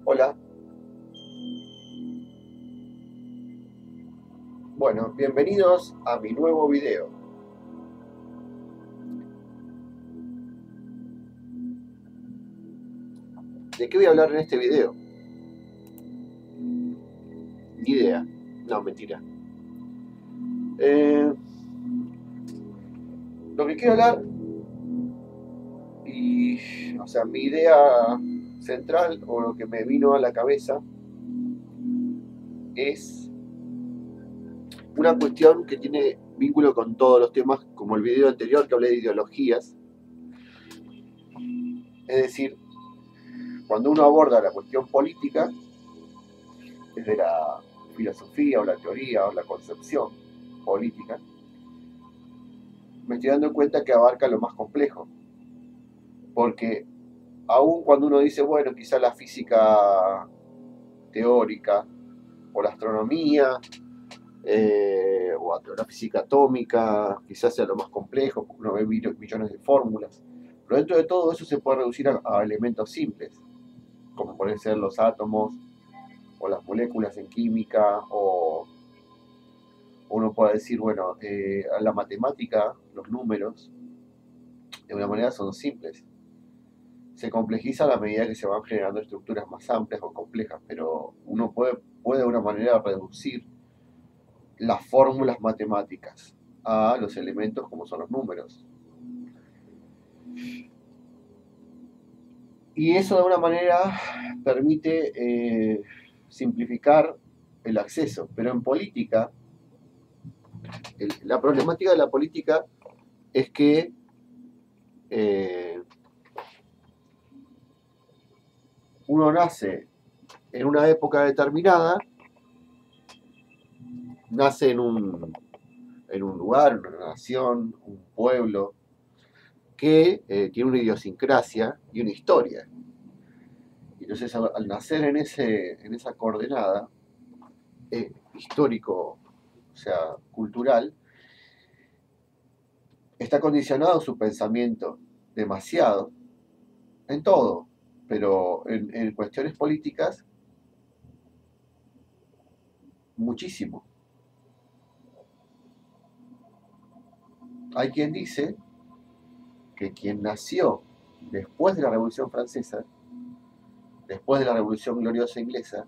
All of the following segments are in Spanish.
Hola, bueno, bienvenidos a mi nuevo video. ¿De qué voy a hablar en este video? Ni idea. No, mentira. Eh, lo que quiero hablar, o sea, mi idea central o lo que me vino a la cabeza es una cuestión que tiene vínculo con todos los temas, como el video anterior que hablé de ideologías. Es decir, cuando uno aborda la cuestión política, desde la filosofía o la teoría o la concepción política, me estoy dando cuenta que abarca lo más complejo. Porque aun cuando uno dice, bueno, quizá la física teórica o la astronomía o la física atómica, quizás sea lo más complejo, porque uno ve millones de fórmulas, pero dentro de todo eso se puede reducir a elementos simples, como pueden ser los átomos o las moléculas en química, o uno puede decir, bueno, la matemática, los números, de una manera son simples. Se complejiza a la medida que se van generando estructuras más amplias o complejas, pero uno puede de una manera reducir las fórmulas matemáticas a los elementos como son los números. Y eso de alguna manera permite simplificar el acceso, pero en política, la problemática de la política es que eh, uno nace en una época determinada, nace en un lugar, una nación, un pueblo, que tiene una idiosincrasia y una historia. Entonces, al nacer en esa coordenada histórico, o sea, cultural, está condicionado su pensamiento demasiado, en todo, pero en cuestiones políticas, muchísimo. Hay quien dice que quien nació después de la Revolución Francesa, después de la Revolución Gloriosa Inglesa,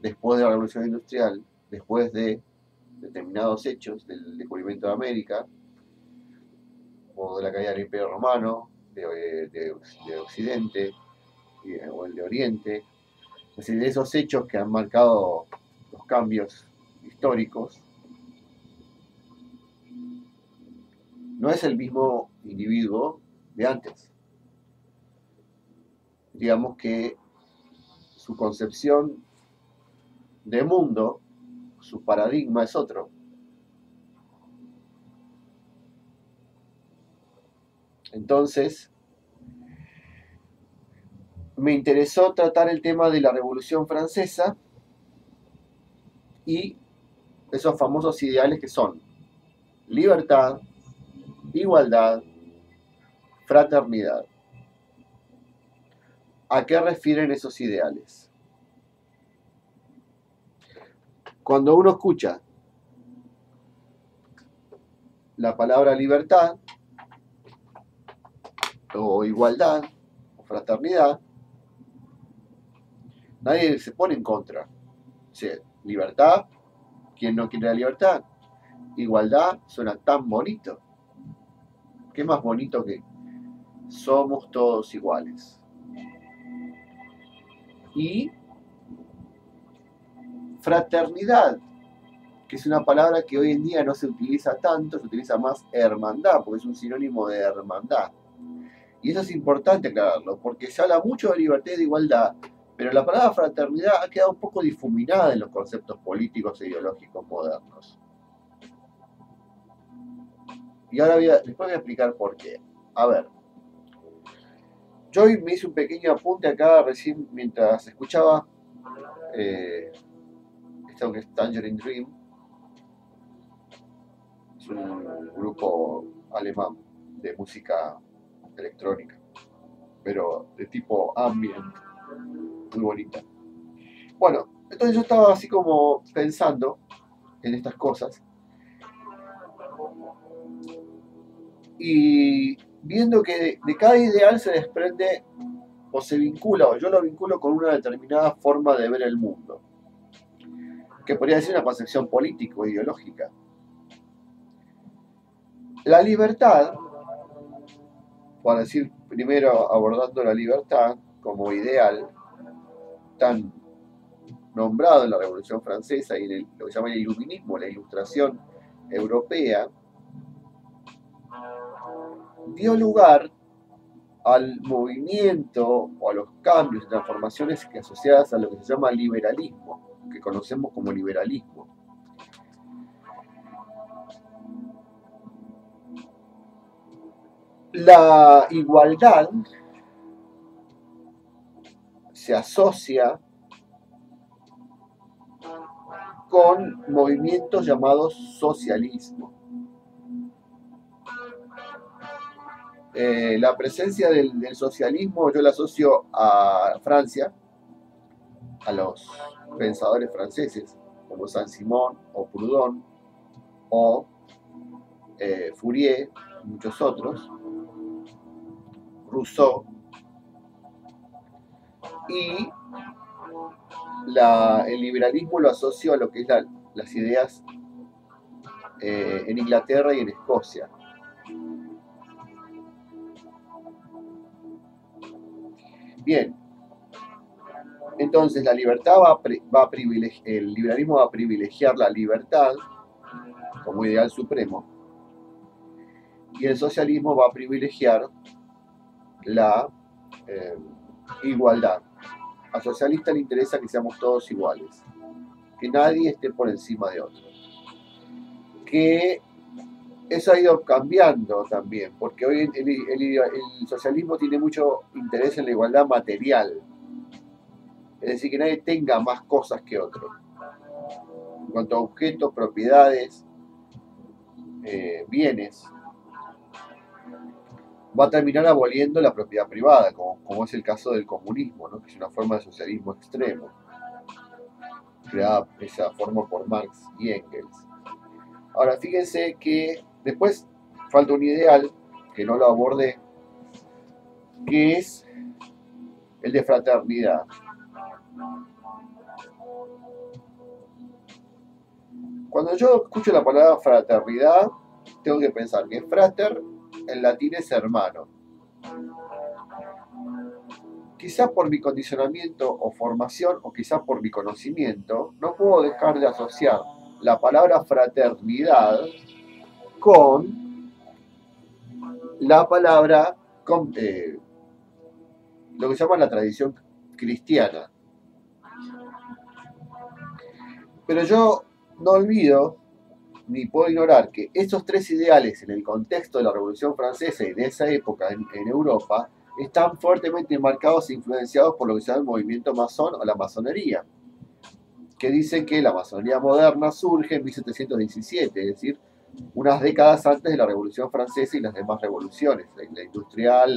después de la Revolución Industrial, después de determinados hechos del descubrimiento de América, o de la caída del Imperio Romano, de Occidente, o el de Oriente, es decir, de esos hechos que han marcado los cambios históricos, no es el mismo individuo de antes. Digamos que su concepción de mundo, su paradigma es otro. Entonces, me interesó tratar el tema de la Revolución Francesa y esos famosos ideales que son libertad, igualdad, fraternidad. ¿A qué refieren esos ideales? Cuando uno escucha la palabra libertad, o igualdad, o fraternidad, nadie se pone en contra. O sea, libertad, ¿quién no quiere la libertad? Igualdad suena tan bonito. ¿Qué más bonito que somos todos iguales? Y fraternidad, que es una palabra que hoy en día no se utiliza tanto, se utiliza más hermandad, porque es un sinónimo de hermandad. Y eso es importante aclararlo, porque se habla mucho de libertad y de igualdad, pero la palabra fraternidad ha quedado un poco difuminada en los conceptos políticos e ideológicos modernos. Y ahora después voy a explicar por qué. A ver, yo hoy me hice un pequeño apunte acá recién mientras escuchaba esto que es Tangerine Dream, es un grupo alemán de música electrónica. pero de tipo ambient, muy bonita. Bueno, entonces yo estaba así como pensando en estas cosas y viendo que de cada ideal se desprende o se vincula, o yo lo vinculo con una determinada forma de ver el mundo, que podría ser una concepción política o ideológica. La libertad, para decir primero abordando la libertad como ideal, tan nombrado en la Revolución Francesa y en lo que se llama el iluminismo, la ilustración europea, dio lugar al movimiento o a los cambios y transformaciones que asociadas a lo que se llama liberalismo, que conocemos como liberalismo. La igualdad se asocia con movimientos llamados socialismo. La presencia del socialismo yo la asocio a Francia, a los pensadores franceses como Saint-Simon o Proudhon o Fourier y muchos otros, Rousseau, y el liberalismo lo asocio a lo que es las ideas en Inglaterra y en Escocia. Bien, entonces la libertad el liberalismo va a privilegiar la libertad como ideal supremo y el socialismo va a privilegiar la igualdad. Al socialista le interesa que seamos todos iguales, que nadie esté por encima de otro. Que eso ha ido cambiando también, porque hoy el socialismo tiene mucho interés en la igualdad material, es decir, que nadie tenga más cosas que otro, en cuanto a objetos, propiedades, bienes. Va a terminar aboliendo la propiedad privada, como es el caso del comunismo, ¿no? Que es una forma de socialismo extremo, creada esa forma por Marx y Engels. Ahora, fíjense que después falta un ideal, que no lo abordé, que es el de fraternidad. Cuando yo escucho la palabra fraternidad, tengo que pensar que frater en latín es hermano. Quizás por mi condicionamiento o formación, o quizás por mi conocimiento, no puedo dejar de asociar la palabra fraternidad con la palabra, lo que se llama la tradición cristiana. Pero yo no olvido ni puedo ignorar que esos tres ideales en el contexto de la Revolución Francesa y de esa época en Europa están fuertemente marcados e influenciados por lo que se llama el movimiento masón o la masonería, que dicen que la masonería moderna surge en 1717, es decir, unas décadas antes de la Revolución Francesa y las demás revoluciones, la industrial,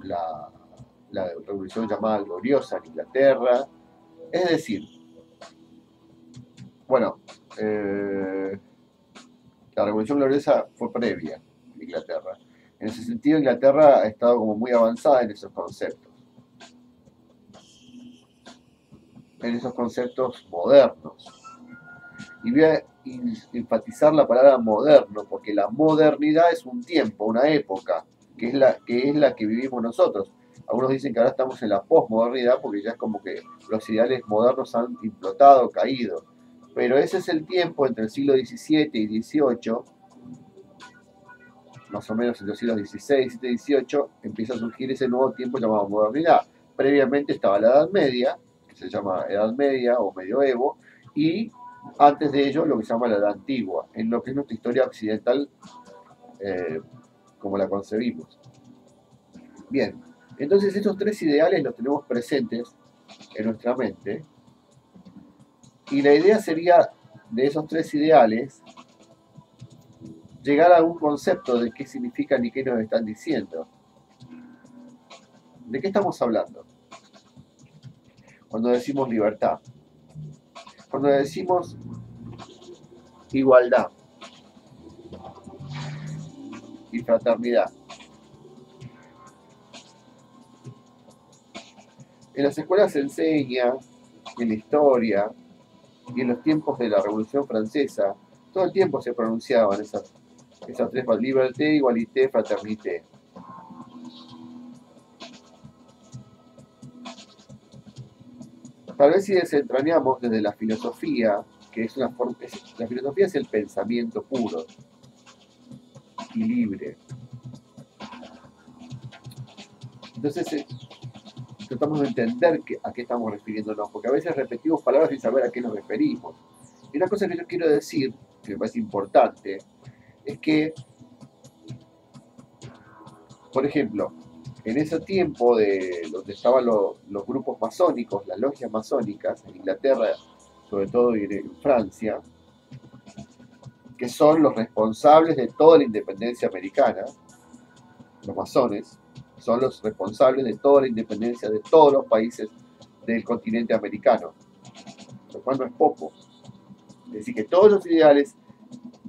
la revolución llamada gloriosa en Inglaterra. Es decir, bueno, la Revolución Gloriosa fue previa en Inglaterra. En ese sentido, Inglaterra ha estado como muy avanzada en esos conceptos. En esos conceptos modernos. Y voy a enfatizar la palabra moderno, porque la modernidad es un tiempo, una época, que es la que vivimos nosotros. Algunos dicen que ahora estamos en la posmodernidad, porque ya es como que los ideales modernos han implotado, caído. Pero ese es el tiempo entre el siglo XVII y XVIII, más o menos entre los siglos XVI, XVII y XVIII, empieza a surgir ese nuevo tiempo llamado modernidad. Previamente estaba la Edad Media, que se llama Edad Media o Medioevo, y antes de ello lo que se llama la Edad Antigua, en lo que es nuestra historia occidental como la concebimos. Bien, entonces estos tres ideales los tenemos presentes en nuestra mente, y la idea sería, de esos tres ideales, llegar a un concepto de qué significan y qué nos están diciendo. ¿De qué estamos hablando? Cuando decimos libertad, cuando decimos igualdad y fraternidad. En las escuelas se enseña, en la historia y en los tiempos de la Revolución Francesa, todo el tiempo se pronunciaban esas tres palabras: liberté, igualité, fraternité. Tal vez si desentrañamos desde la filosofía, que es una forma, la filosofía es el pensamiento puro y libre. Entonces tratamos de entender a qué estamos refiriéndonos, porque a veces repetimos palabras sin saber a qué nos referimos. Y una cosa que yo quiero decir, que me parece importante, es que, por ejemplo, en ese tiempo de donde estaban los grupos masónicos, las logias masónicas, en Inglaterra, sobre todo y en Francia, que son los responsables de toda la independencia americana, los masones, son los responsables de toda la independencia de todos los países del continente americano, lo cual no es poco. Es decir, que todos los ideales,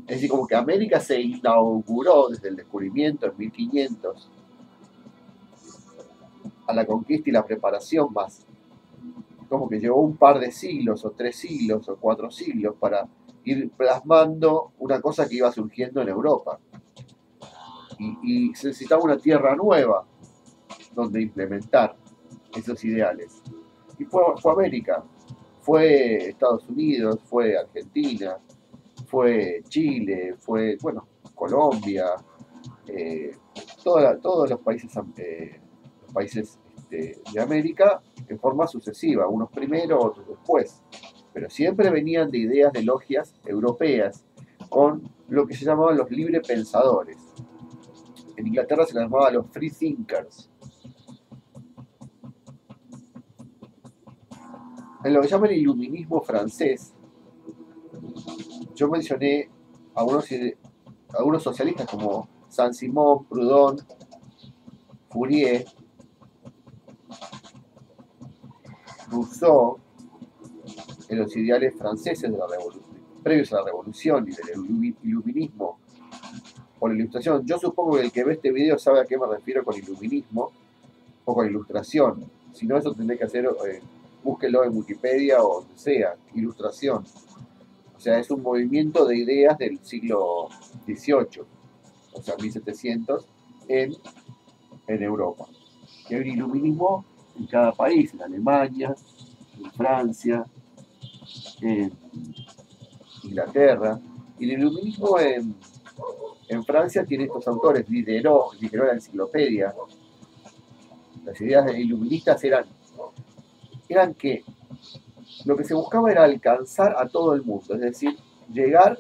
es decir, como que América se inauguró desde el descubrimiento en 1500 a la conquista y la preparación más, como que llevó un par de siglos, o 3 siglos, o 4 siglos, para ir plasmando una cosa que iba surgiendo en Europa. Y se necesitaba una tierra nueva donde implementar esos ideales. Y fue América, fue Estados Unidos, fue Argentina, fue Chile, fue, bueno, Colombia, todos los países de América en forma sucesiva, unos primero, otros después, pero siempre venían de ideas de logias europeas con lo que se llamaban los libre pensadores. En Inglaterra se les llamaba los free thinkers. En lo que llaman el iluminismo francés, yo mencioné a algunos socialistas como Saint-Simon, Proudhon, Fourier, Rousseau, en los ideales franceses de la revolución, previos a la revolución y del iluminismo o la ilustración. Yo supongo que el que ve este video sabe a qué me refiero con iluminismo o con ilustración. Si no, eso tendré que hacer, búsquelo en Wikipedia o donde sea, ilustración. O sea, es un movimiento de ideas del siglo XVIII, o sea, 1700, en Europa. Y hay un iluminismo en cada país, en Alemania, en Francia, en Inglaterra. Y el iluminismo en Francia tiene estos autores: Diderot la enciclopedia. Las ideas de iluministas eran que lo que se buscaba era alcanzar a todo el mundo, es decir, llegar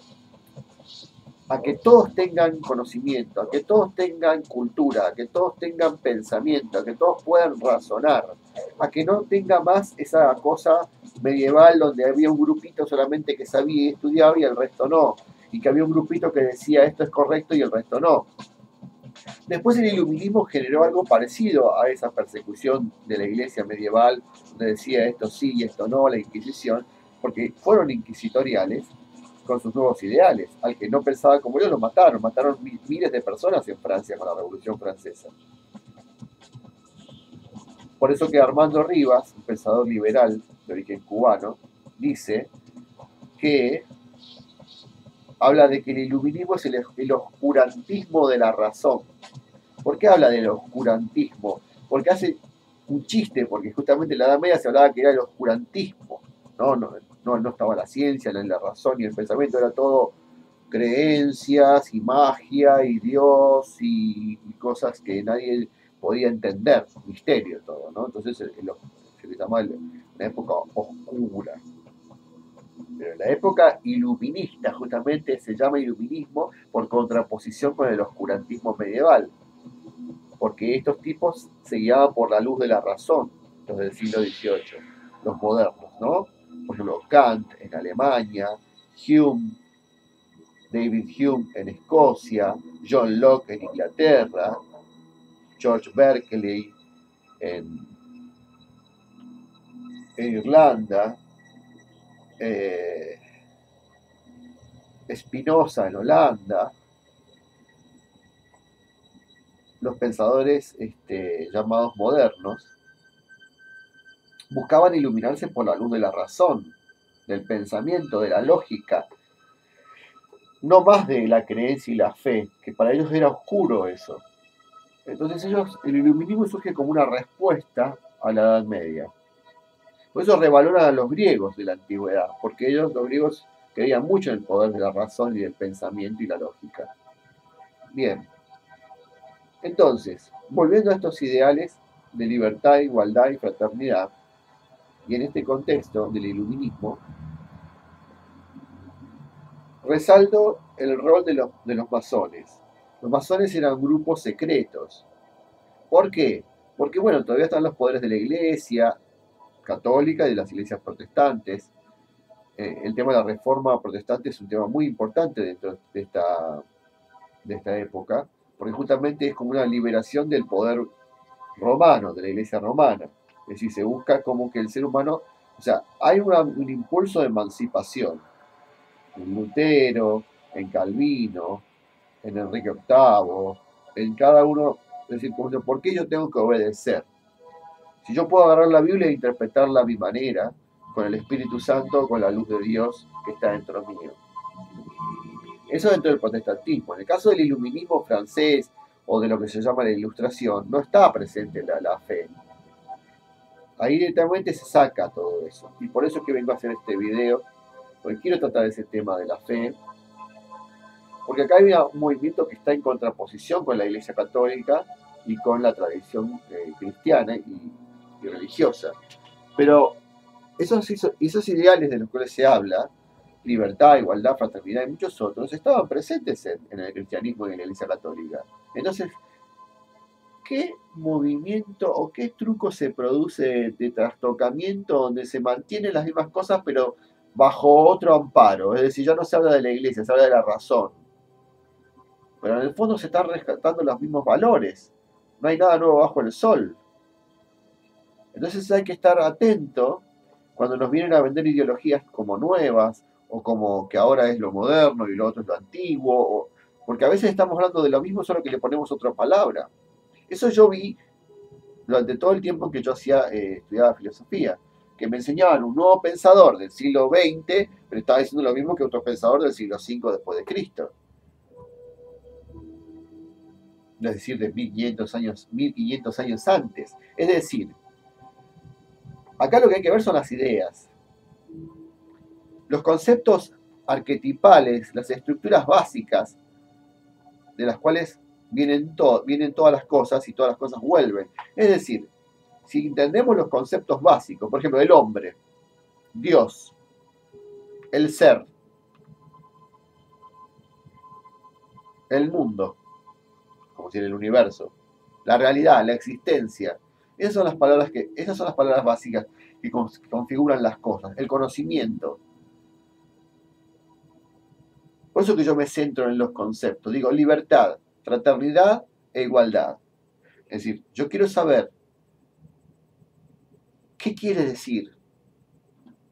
a que todos tengan conocimiento, a que todos tengan cultura, a que todos tengan pensamiento, a que todos puedan razonar, a que no tenga más esa cosa medieval donde había un grupito solamente que sabía y estudiaba y el resto no, y que había un grupito que decía esto es correcto y el resto no. Después el iluminismo generó algo parecido a esa persecución de la iglesia medieval, donde decía esto sí y esto no, la Inquisición, porque fueron inquisitoriales con sus nuevos ideales. Al que no pensaba como ellos lo mataron miles de personas en Francia con la Revolución Francesa. Por eso que Armando Rivas, un pensador liberal de origen cubano, dice que habla de que el iluminismo es el oscurantismo de la razón. ¿Por qué habla del oscurantismo? Porque hace un chiste, porque justamente en la Edad Media se hablaba que era el oscurantismo. No estaba la ciencia, ni la razón, ni el pensamiento, era todo creencias y magia y Dios y cosas que nadie podía entender, misterio todo, ¿no? Entonces se le llama una época oscura. Pero en la época iluminista justamente se llama iluminismo por contraposición con el oscurantismo medieval, porque estos tipos se guiaban por la luz de la razón, los del siglo XVIII, los modernos, ¿no? Por ejemplo, Kant en Alemania, David Hume en Escocia, John Locke en Inglaterra, George Berkeley en Irlanda, Spinoza en Holanda, los pensadores llamados modernos buscaban iluminarse por la luz de la razón, del pensamiento, de la lógica, no más de la creencia y la fe, que para ellos era oscuro eso. Entonces el iluminismo surge como una respuesta a la Edad Media. Por eso revaloran a los griegos de la antigüedad, porque los griegos, creían mucho en el poder de la razón y del pensamiento y la lógica. Bien, entonces, volviendo a estos ideales de libertad, igualdad y fraternidad, y en este contexto del iluminismo, resalto el rol de los masones. Los masones eran grupos secretos. ¿Por qué? Porque, bueno, todavía están los poderes de la Iglesia católica y de las iglesias protestantes. El tema de la reforma protestante es un tema muy importante dentro de esta época, porque justamente es como una liberación del poder romano, de la iglesia romana. Es decir, se busca como que el ser humano, o sea, hay un impulso de emancipación en Lutero, en Calvino, en Enrique VIII, en cada uno, es decir, como, ¿por qué yo tengo que obedecer? Si yo puedo agarrar la Biblia e interpretarla a mi manera, con el Espíritu Santo, con la luz de Dios que está dentro mío. Eso dentro del protestantismo. En el caso del iluminismo francés o de lo que se llama la Ilustración, no está presente la fe. Ahí directamente se saca todo eso. Y por eso es que vengo a hacer este video, porque quiero tratar ese tema de la fe. Porque acá hay un movimiento que está en contraposición con la Iglesia Católica y con la tradición cristiana y religiosa. Pero esos ideales de los cuales se habla, libertad, igualdad, fraternidad y muchos otros, estaban presentes en el cristianismo y en la Iglesia Católica. Entonces, ¿qué movimiento o qué truco se produce de trastocamiento donde se mantienen las mismas cosas pero bajo otro amparo? Es decir, ya no se habla de la Iglesia, se habla de la razón. Pero en el fondo se están rescatando los mismos valores. No hay nada nuevo bajo el sol. Entonces hay que estar atento cuando nos vienen a vender ideologías como nuevas, o como que ahora es lo moderno y lo otro es lo antiguo, porque a veces estamos hablando de lo mismo, solo que le ponemos otra palabra. Eso yo vi durante todo el tiempo que yo estudiaba filosofía, que me enseñaban un nuevo pensador del siglo XX, pero estaba diciendo lo mismo que otro pensador del siglo V después de Cristo. Es decir, de 1500 años antes. Es decir, acá lo que hay que ver son las ideas. Los conceptos arquetipales, las estructuras básicas de las cuales vienen todas las cosas y todas las cosas vuelven. Es decir, si entendemos los conceptos básicos, por ejemplo, el hombre, Dios, el ser, el mundo, como si en el universo, la realidad, la existencia, esas son las palabras básicas que configuran las cosas, el conocimiento. Por eso que yo me centro en los conceptos. Digo, libertad, fraternidad e igualdad. Es decir, yo quiero saber qué quiere decir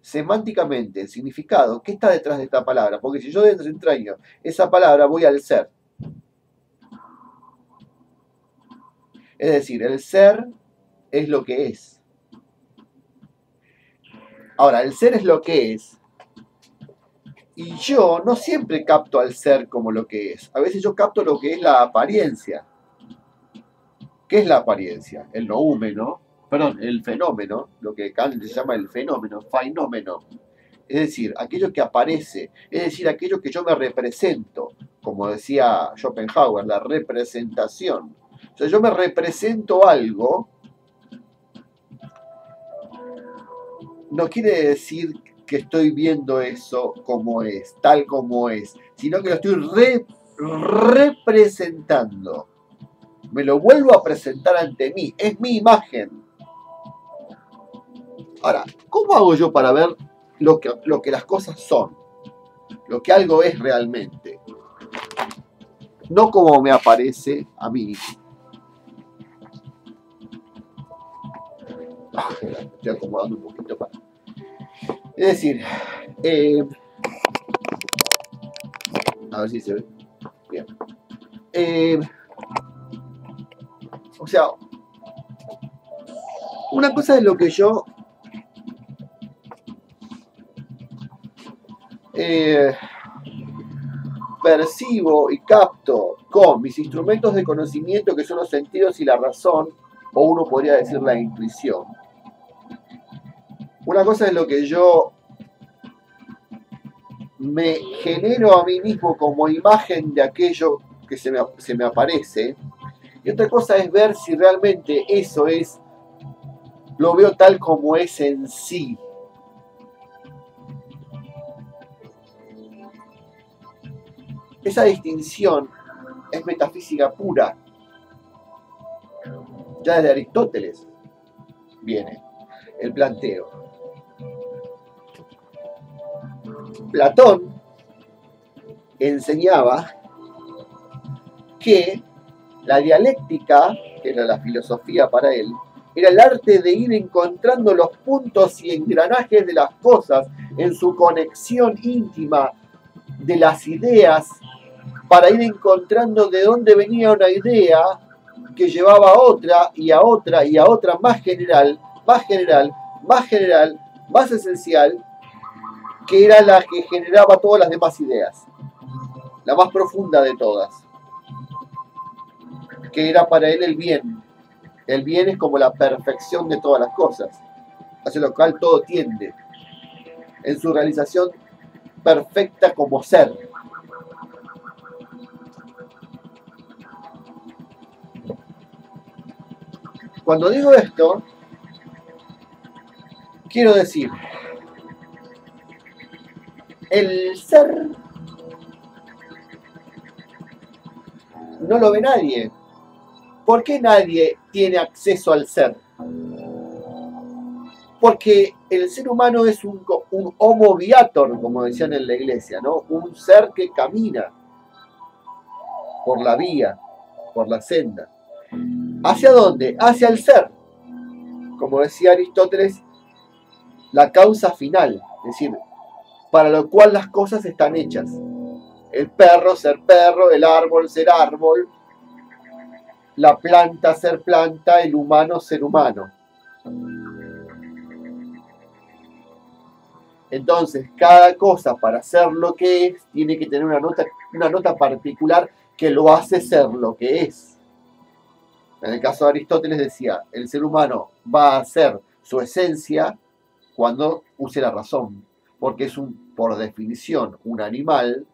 semánticamente, el significado, qué está detrás de esta palabra. Porque si yo desentraño esa palabra, voy al ser. Es decir, el ser es lo que es. Ahora, el ser es lo que es. Y yo no siempre capto al ser como lo que es. A veces yo capto lo que es la apariencia. ¿Qué es la apariencia? El noúmeno, el fenómeno, lo que Kant se llama el fenómeno. Es decir, aquello que aparece, es decir, aquello que yo me represento, como decía Schopenhauer, la representación. O sea, yo me represento algo, no quiere decir que estoy viendo eso como es, tal como es, sino que lo estoy representando. Me lo vuelvo a presentar ante mí, es mi imagen. Ahora, ¿cómo hago yo para ver lo que las cosas son? Lo que algo es realmente. No como me aparece a mí. Estoy acomodando un poquito para. Es decir, a ver si se ve. Bien. O sea, una cosa es lo que yo percibo y capto con mis instrumentos de conocimiento, que son los sentidos y la razón, o uno podría decir la intuición. Una cosa es lo que yo me genero a mí mismo como imagen de aquello que se me aparece, y otra cosa es ver si realmente eso es, lo veo tal como es en sí. Esa distinción es metafísica pura. Ya desde Aristóteles viene el planteo. Platón enseñaba que la dialéctica, que era la filosofía para él, era el arte de ir encontrando los puntos y engranajes de las cosas en su conexión íntima de las ideas, para ir encontrando de dónde venía una idea que llevaba a otra y a otra y a otra más general, más general, más general, más esencial, que era la que generaba todas las demás ideas, la más profunda de todas, que era para él el bien. El bien es como la perfección de todas las cosas, hacia lo cual todo tiende, en su realización perfecta como ser. Cuando digo esto, quiero decir, el ser no lo ve nadie. ¿Por qué nadie tiene acceso al ser? Porque el ser humano es un homo viator, como decían en la iglesia, ¿no? Un ser que camina por la vía, por la senda. ¿Hacia dónde? Hacia el ser. Como decía Aristóteles, la causa final, es decir, para lo cual las cosas están hechas. El perro ser perro, el árbol ser árbol, la planta ser planta, el humano ser humano. Entonces, cada cosa para ser lo que es tiene que tener una nota particular que lo hace ser lo que es. En el caso de Aristóteles decía, el ser humano va a ser su esencia cuando use la razón, porque es por definición, un animal.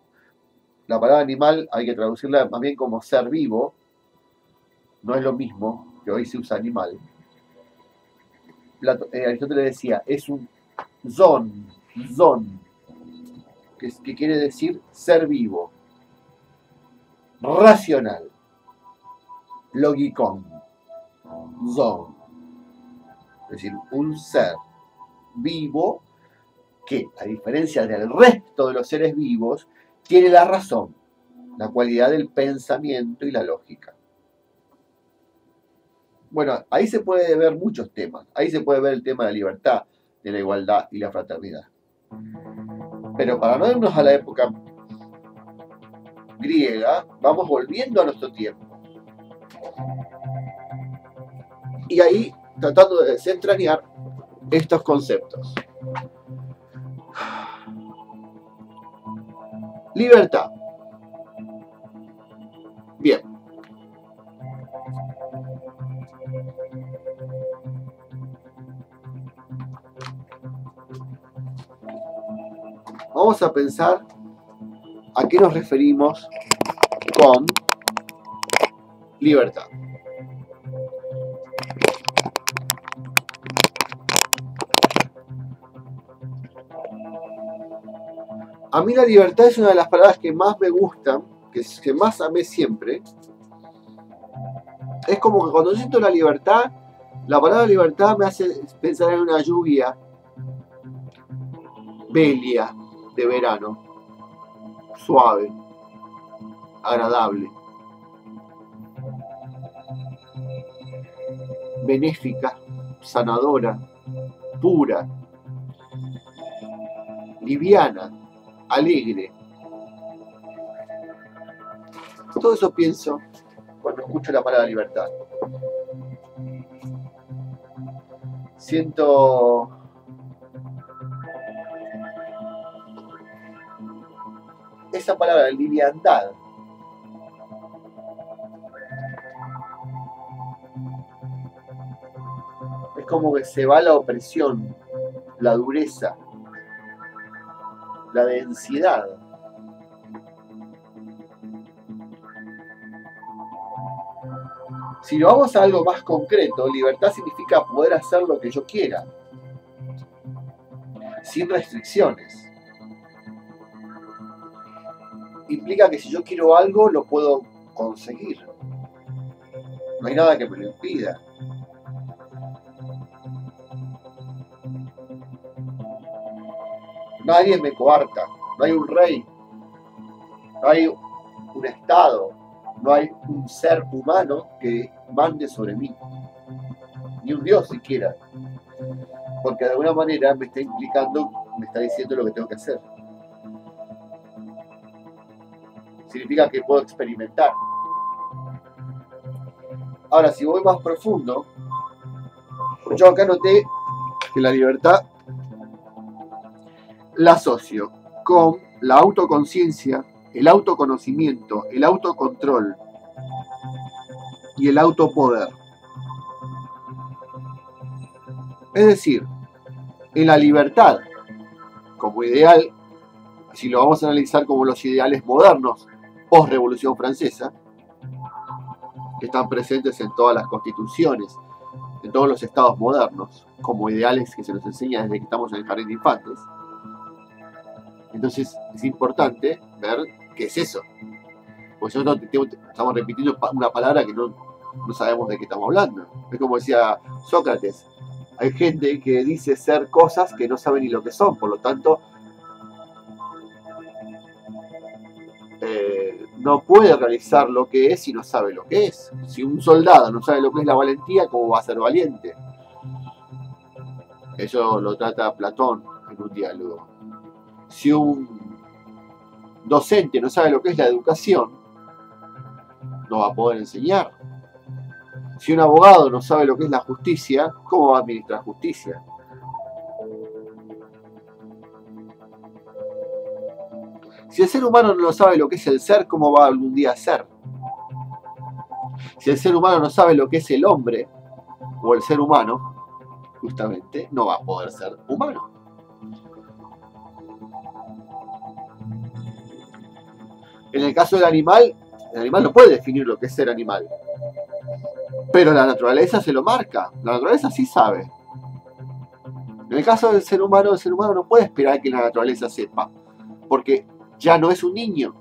La palabra animal hay que traducirla más bien como ser vivo, no es lo mismo que hoy se usa animal. Aristóteles decía, es un zon, que quiere decir ser vivo, racional, logikon, zon, es decir, un ser vivo que, a diferencia del resto de los seres vivos, tiene la razón, la cualidad del pensamiento y la lógica. Bueno, ahí se puede ver muchos temas. Ahí se puede ver el tema de la libertad, de la igualdad y la fraternidad. Pero para no irnos a la época griega, vamos volviendo a nuestro tiempo. Y ahí tratando de desentrañar estos conceptos. Libertad. Bien. Vamos a pensar a qué nos referimos con libertad. A mí la libertad es una de las palabras que más me gustan, que más amé siempre. Es como que cuando siento la libertad, la palabra libertad me hace pensar en una lluvia belia de verano, suave, agradable, benéfica, sanadora, pura, liviana, alegre. Todo eso pienso cuando escucho la palabra libertad. Siento esa palabra, liviandad. Es como que se va la opresión, la dureza, la densidad. Si lo vamos a algo más concreto, libertad significa poder hacer lo que yo quiera, sin restricciones. Implica que si yo quiero algo, lo puedo conseguir. No hay nada que me lo impida. Nadie me coarta. No hay un rey. No hay un Estado. No hay un ser humano que mande sobre mí. Ni un Dios siquiera. Porque de alguna manera me está implicando, me está diciendo lo que tengo que hacer. Significa que puedo experimentar. Ahora, si voy más profundo, yo acá noté que la libertad la asocio con la autoconciencia, el autoconocimiento, el autocontrol y el autopoder. Es decir, en la libertad como ideal, si lo vamos a analizar como los ideales modernos post-Revolución Francesa, que están presentes en todas las constituciones, en todos los estados modernos, como ideales que se nos enseña desde que estamos en el jardín de infantes. Entonces es importante ver qué es eso. Porque nosotros estamos repitiendo una palabra que no sabemos de qué estamos hablando. Es como decía Sócrates, hay gente que dice ser cosas que no sabe ni lo que son, por lo tanto no puede realizar lo que es si no sabe lo que es. Si un soldado no sabe lo que es la valentía, ¿cómo va a ser valiente? Eso lo trata Platón en un diálogo. Si un docente no sabe lo que es la educación, no va a poder enseñar. Si un abogado no sabe lo que es la justicia, ¿cómo va a administrar justicia? Si el ser humano no sabe lo que es el ser, ¿cómo va algún día a ser? Si el ser humano no sabe lo que es el hombre, o el ser humano, justamente, no va a poder ser humano. En el caso del animal no puede definir lo que es ser animal. Pero la naturaleza se lo marca. La naturaleza sí sabe. En el caso del ser humano no puede esperar que la naturaleza sepa. Porque ya no es un niño.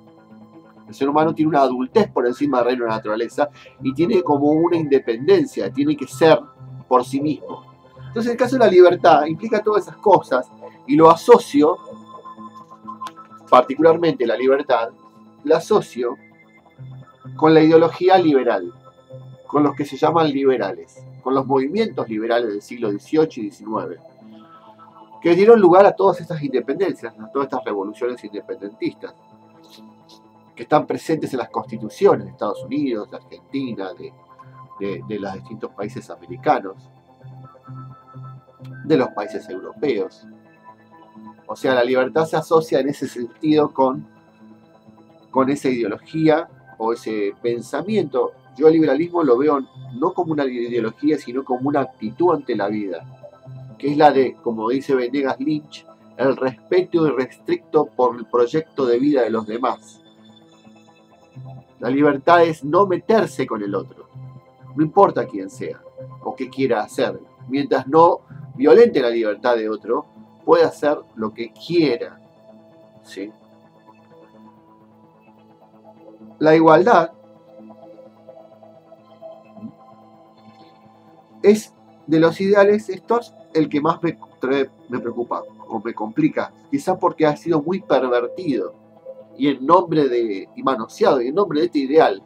El ser humano tiene una adultez por encima del reino de la naturaleza y tiene como una independencia, tiene que ser por sí mismo. Entonces el caso de la libertad implica todas esas cosas y lo asocio, particularmente la libertad, la asocio con la ideología liberal, con los que se llaman liberales, con los movimientos liberales del siglo XVIII y XIX, que dieron lugar a todas estas independencias, a todas estas revoluciones independentistas, que están presentes en las constituciones de Estados Unidos, de Argentina, de los distintos países americanos, de los países europeos. O sea, la libertad se asocia en ese sentido con esa ideología o ese pensamiento. Yo el liberalismo lo veo no como una ideología, sino como una actitud ante la vida, que es la de, como dice Venegas Lynch, el respeto irrestricto por el proyecto de vida de los demás. La libertad es no meterse con el otro, no importa quién sea o qué quiera hacer, mientras no violente la libertad de otro, puede hacer lo que quiera, ¿sí? La igualdad es de los ideales estos el que más me preocupa o me complica, quizá porque ha sido muy pervertido y manoseado, y en nombre de este ideal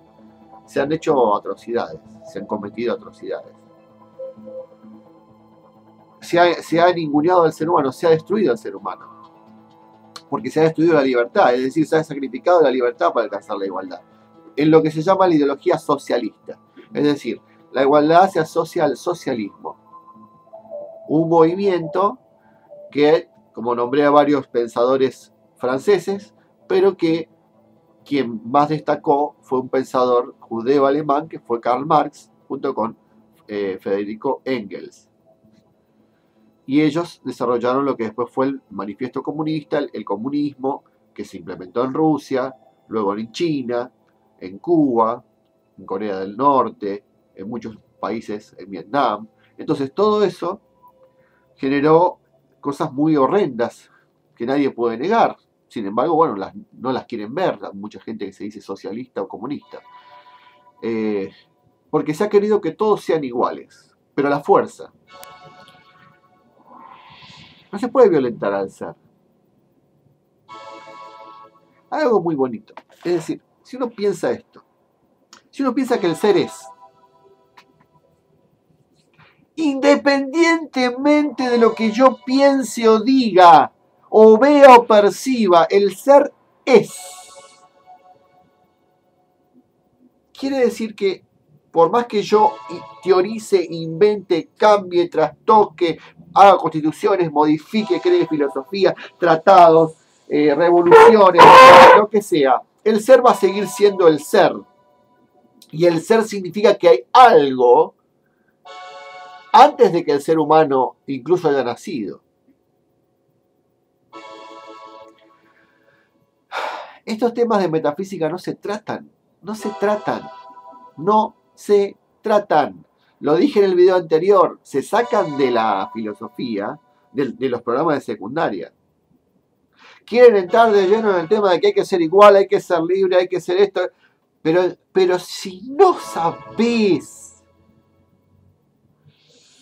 se han hecho atrocidades, se han cometido atrocidades. se ha ninguneado al ser humano, se ha destruido al ser humano. Porque se ha destruido la libertad, es decir, se ha sacrificado la libertad para alcanzar la igualdad. En lo que se llama la ideología socialista. Es decir, la igualdad se asocia al socialismo. Un movimiento que, como nombré a varios pensadores franceses, pero que quien más destacó fue un pensador judeo-alemán que fue Karl Marx, junto con Federico Engels. Y ellos desarrollaron lo que después fue el manifiesto comunista, el comunismo, que se implementó en Rusia, luego en China, en Cuba, en Corea del Norte, en muchos países, en Vietnam. Entonces todo eso generó cosas muy horrendas que nadie puede negar. Sin embargo, bueno, no las quieren ver. Hay mucha gente que se dice socialista o comunista. Porque se ha querido que todos sean iguales, pero a la fuerza. No se puede violentar al ser. Hay algo muy bonito. Es decir, si uno piensa esto, si uno piensa que el ser es, independientemente de lo que yo piense o diga, o vea o perciba, el ser es. Quiere decir que por más que yo teorice, invente, cambie, trastoque, haga constituciones, modifique, cree filosofía, tratados, revoluciones, lo que sea, el ser va a seguir siendo el ser. Y el ser significa que hay algo antes de que el ser humano incluso haya nacido. Estos temas de metafísica no se tratan. Lo dije en el video anterior, se sacan de la filosofía, de los programas de secundaria. Quieren entrar de lleno en el tema de que hay que ser igual, hay que ser libre, hay que ser esto. Pero si no sabés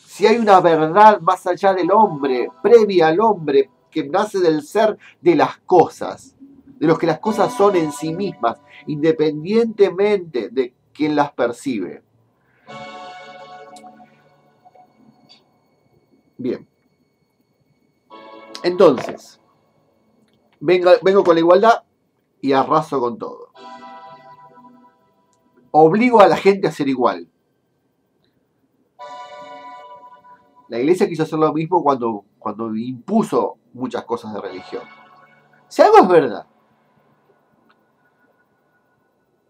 si hay una verdad más allá del hombre, previa al hombre, que nace del ser de las cosas, de lo que las cosas son en sí mismas, independientemente de quien las percibe. Bien. Entonces, vengo con la igualdad y arraso con todo. Obligo a la gente a ser igual. La iglesia quiso hacer lo mismo cuando impuso muchas cosas de religión. Si algo es verdad,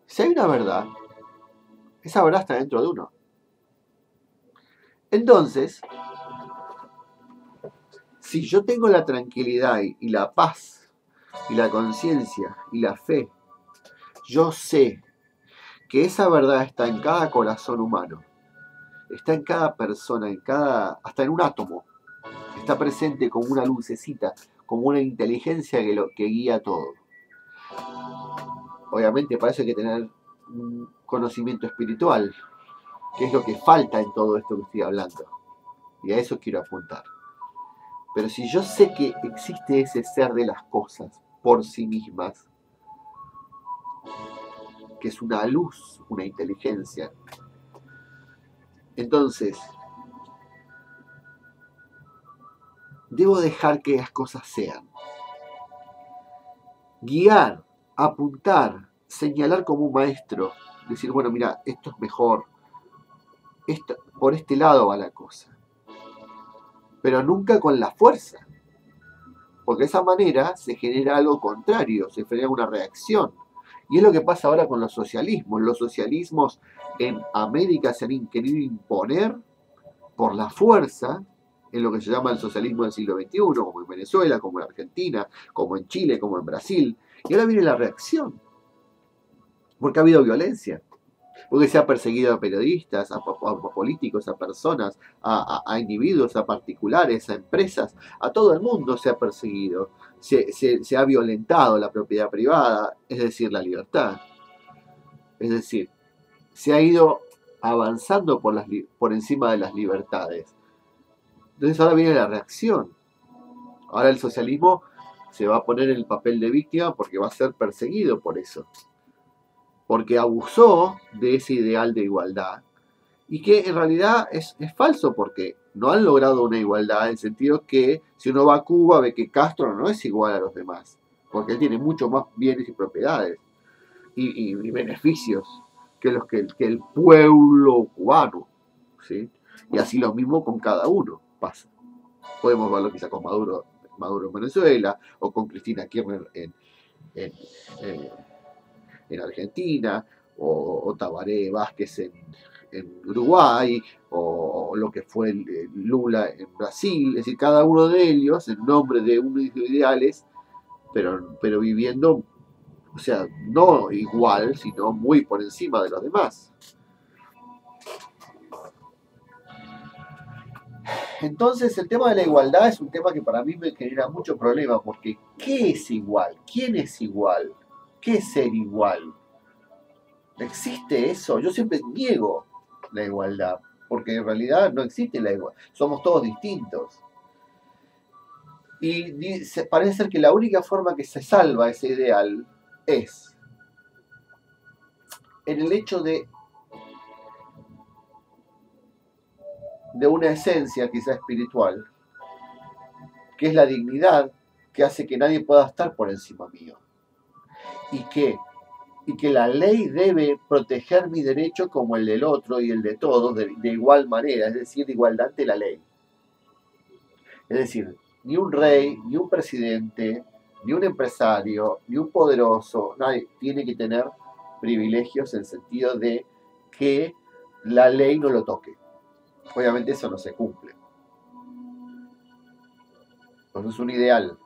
si hay una verdad, esa verdad está dentro de uno. Entonces, si yo tengo la tranquilidad y la paz y la conciencia y la fe, yo sé que esa verdad está en cada corazón humano, está en cada persona, hasta en un átomo, está presente como una lucecita, como una inteligencia que guía todo. Obviamente para eso hay que tener un conocimiento espiritual, que es lo que falta en todo esto que estoy hablando. Y a eso quiero apuntar. Pero si yo sé que existe ese ser de las cosas por sí mismas, que es una luz, una inteligencia, entonces debo dejar que las cosas sean. Guiar, apuntar, señalar como un maestro, decir, bueno, mira, esto es mejor, por este lado va la cosa. Pero nunca con la fuerza, porque de esa manera se genera algo contrario, se genera una reacción. Y es lo que pasa ahora con los socialismos. Los socialismos en América se han querido imponer por la fuerza, en lo que se llama el socialismo del siglo XXI, como en Venezuela, como en Argentina, como en Chile, como en Brasil. Y ahora viene la reacción, porque ha habido violencia, porque se ha perseguido a periodistas, a políticos, a personas, a individuos, a particulares, a empresas, a todo el mundo se ha perseguido, se ha violentado la propiedad privada, es decir, la libertad. Es decir, se ha ido avanzando por encima de las libertades. Entonces ahora viene la reacción. Ahora el socialismo se va a poner en el papel de víctima porque va a ser perseguido por eso. Porque abusó de ese ideal de igualdad y que en realidad es falso porque no han logrado una igualdad en el sentido que si uno va a Cuba ve que Castro no es igual a los demás, porque él tiene mucho más bienes y propiedades y beneficios que el pueblo cubano, ¿sí? Y así lo mismo con cada uno pasa. Podemos verlo quizá con Maduro en Venezuela o con Cristina Kirchner en, en, en Argentina o Tabaré Vázquez en Uruguay o lo que fue Lula en Brasil. Es decir, cada uno de ellos en nombre de unos ideales, pero viviendo, o sea, no igual, sino muy por encima de los demás. Entonces el tema de la igualdad es un tema que para mí me genera mucho problema, porque ¿qué es igual? ¿Quién es igual? ¿Qué es ser igual? ¿Existe eso? Yo siempre niego la igualdad, porque en realidad no existe la igualdad, somos todos distintos. Y parece ser que la única forma que se salva ese ideal es en el hecho de una esencia quizá espiritual, que es la dignidad que hace que nadie pueda estar por encima mío. Y que la ley debe proteger mi derecho como el del otro y el de todos de igual manera, es decir, de igualdad ante la ley. Es decir, ni un rey, ni un presidente, ni un empresario, ni un poderoso, nadie tiene que tener privilegios en el sentido de que la ley no lo toque. Obviamente eso no se cumple. Entonces es un ideal.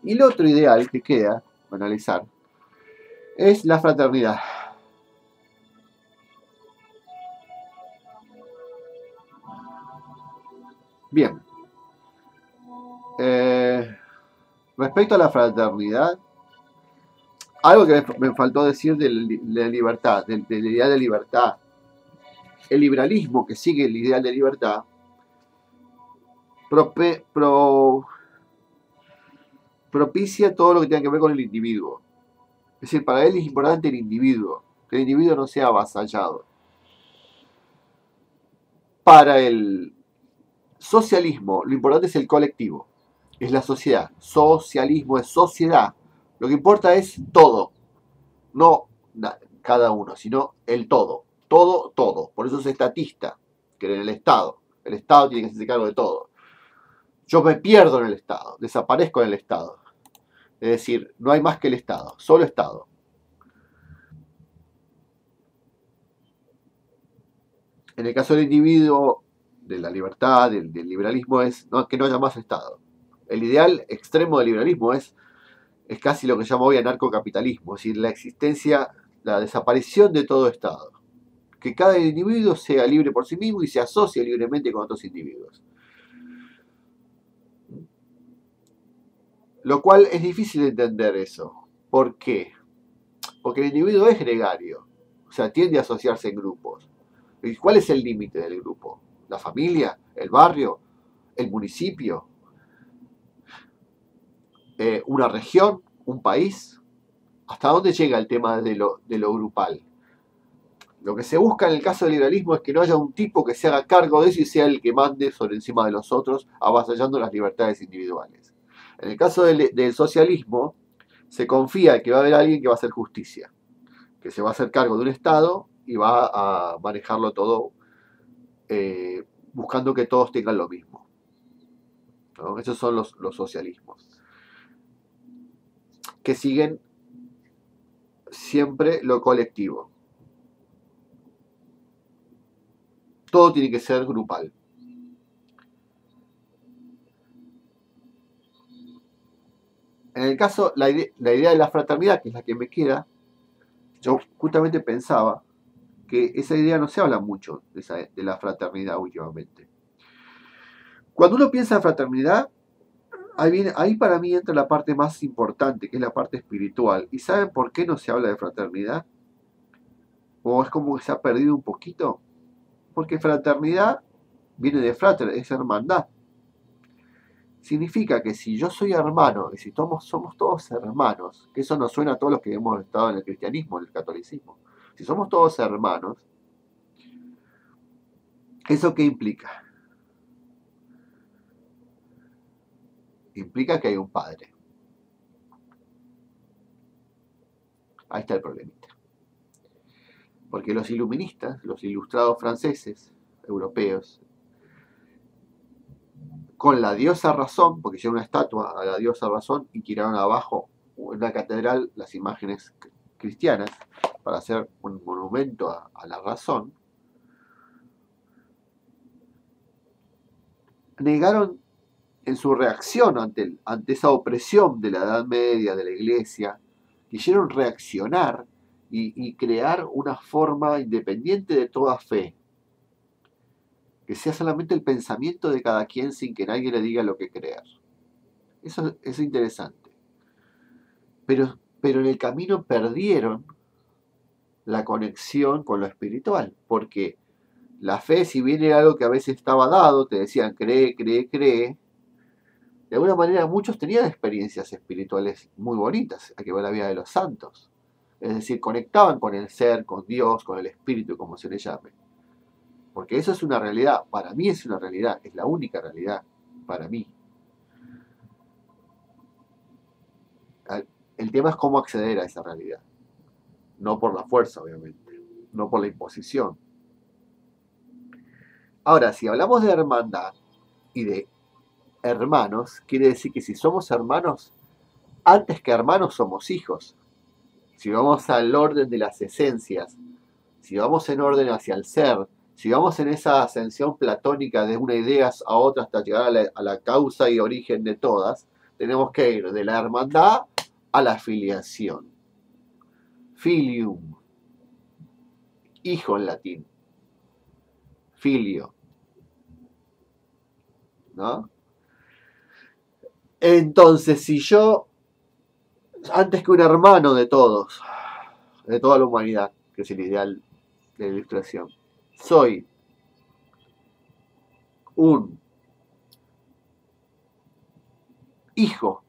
Y el otro ideal que queda, para analizar, es la fraternidad. Bien. Respecto a la fraternidad, algo que me faltó decir de la libertad, del ideal de libertad. El liberalismo que sigue el ideal de libertad propicia todo lo que tenga que ver con el individuo. Es decir, para él es importante el individuo, que el individuo no sea avasallado. Para el socialismo, lo importante es el colectivo, es la sociedad. Socialismo es sociedad. Lo que importa es todo, no cada uno, sino el todo. Todo, todo. Por eso es estatista, que en el Estado. El Estado tiene que hacerse cargo de todo. Yo me pierdo en el Estado, desaparezco en el Estado. Es decir, no hay más que el Estado, solo Estado. En el caso del individuo, de la libertad, del liberalismo, es que no haya más Estado. El ideal extremo del liberalismo es casi lo que se llama hoy anarcocapitalismo, es decir, la existencia, la desaparición de todo Estado. Que cada individuo sea libre por sí mismo y se asocie libremente con otros individuos. Lo cual es difícil de entender eso. ¿Por qué? Porque el individuo es gregario, o sea, tiende a asociarse en grupos. ¿Y cuál es el límite del grupo? ¿La familia? ¿El barrio? ¿El municipio? ¿Una región? ¿Un país? ¿Hasta dónde llega el tema de lo grupal? Lo que se busca en el caso del liberalismo es que no haya un tipo que se haga cargo de eso y sea el que mande sobre encima de los otros, avasallando las libertades individuales. En el caso del socialismo, se confía que va a haber alguien que va a hacer justicia, que se va a hacer cargo de un Estado y va a manejarlo todo buscando que todos tengan lo mismo, ¿no? Esos son los socialismos, que siguen siempre lo colectivo. Todo tiene que ser grupal. En el caso, la idea de la fraternidad, que es la que me queda, yo justamente pensaba que esa idea no se habla mucho de la fraternidad últimamente. Cuando uno piensa en fraternidad, ahí para mí entra la parte más importante, que es la parte espiritual. ¿Y saben por qué no se habla de fraternidad? ¿O es como que se ha perdido un poquito? Porque fraternidad viene de frater, es hermandad. Significa que si yo soy hermano, y si somos todos hermanos, que eso nos suena a todos los que hemos estado en el cristianismo, en el catolicismo, si somos todos hermanos, ¿Eso qué implica? Implica que hay un padre. Ahí está el problemita. Porque los iluministas, los ilustrados franceses, europeos, con la diosa razón, porque hicieron una estatua a la diosa razón y tiraron abajo en la catedral las imágenes cristianas para hacer un monumento a la razón, negaron en su reacción ante esa opresión de la Edad Media, de la Iglesia, quisieron reaccionar y crear una forma independiente de toda fe, que sea solamente el pensamiento de cada quien sin que nadie le diga lo que creer. Eso es interesante. Pero en el camino perdieron la conexión con lo espiritual, porque la fe, si bien era algo que a veces estaba dado, te decían cree, cree, cree, de alguna manera muchos tenían experiencias espirituales muy bonitas, hay que ver la vida de los santos. Es decir, conectaban con el ser, con Dios, con el espíritu, como se le llame. Porque eso es una realidad, para mí es una realidad, es la única realidad, para mí. El tema es cómo acceder a esa realidad. No por la fuerza, obviamente, no por la imposición. Ahora, si hablamos de hermandad y de hermanos, quiere decir que si somos hermanos, antes que hermanos somos hijos. Si vamos al orden de las esencias, si vamos en orden hacia el ser, si vamos en esa ascensión platónica de una idea a otra hasta llegar a la causa y origen de todas, tenemos que ir de la hermandad a la filiación. Filium, hijo en latín. Filio, ¿no? Entonces, si yo, antes que un hermano de todos, de toda la humanidad, que es el ideal de la ilustración, soy un hijo,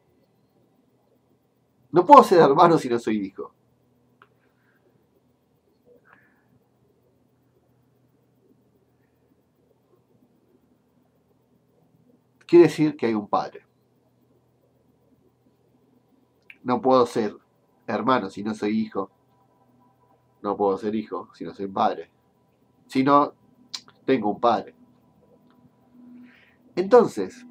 no puedo ser hermano si no soy hijo. Quiere decir que hay un padre. No puedo ser hermano si no soy hijo. No puedo ser hijo si no soy padre. Si no, tengo un padre. Entonces,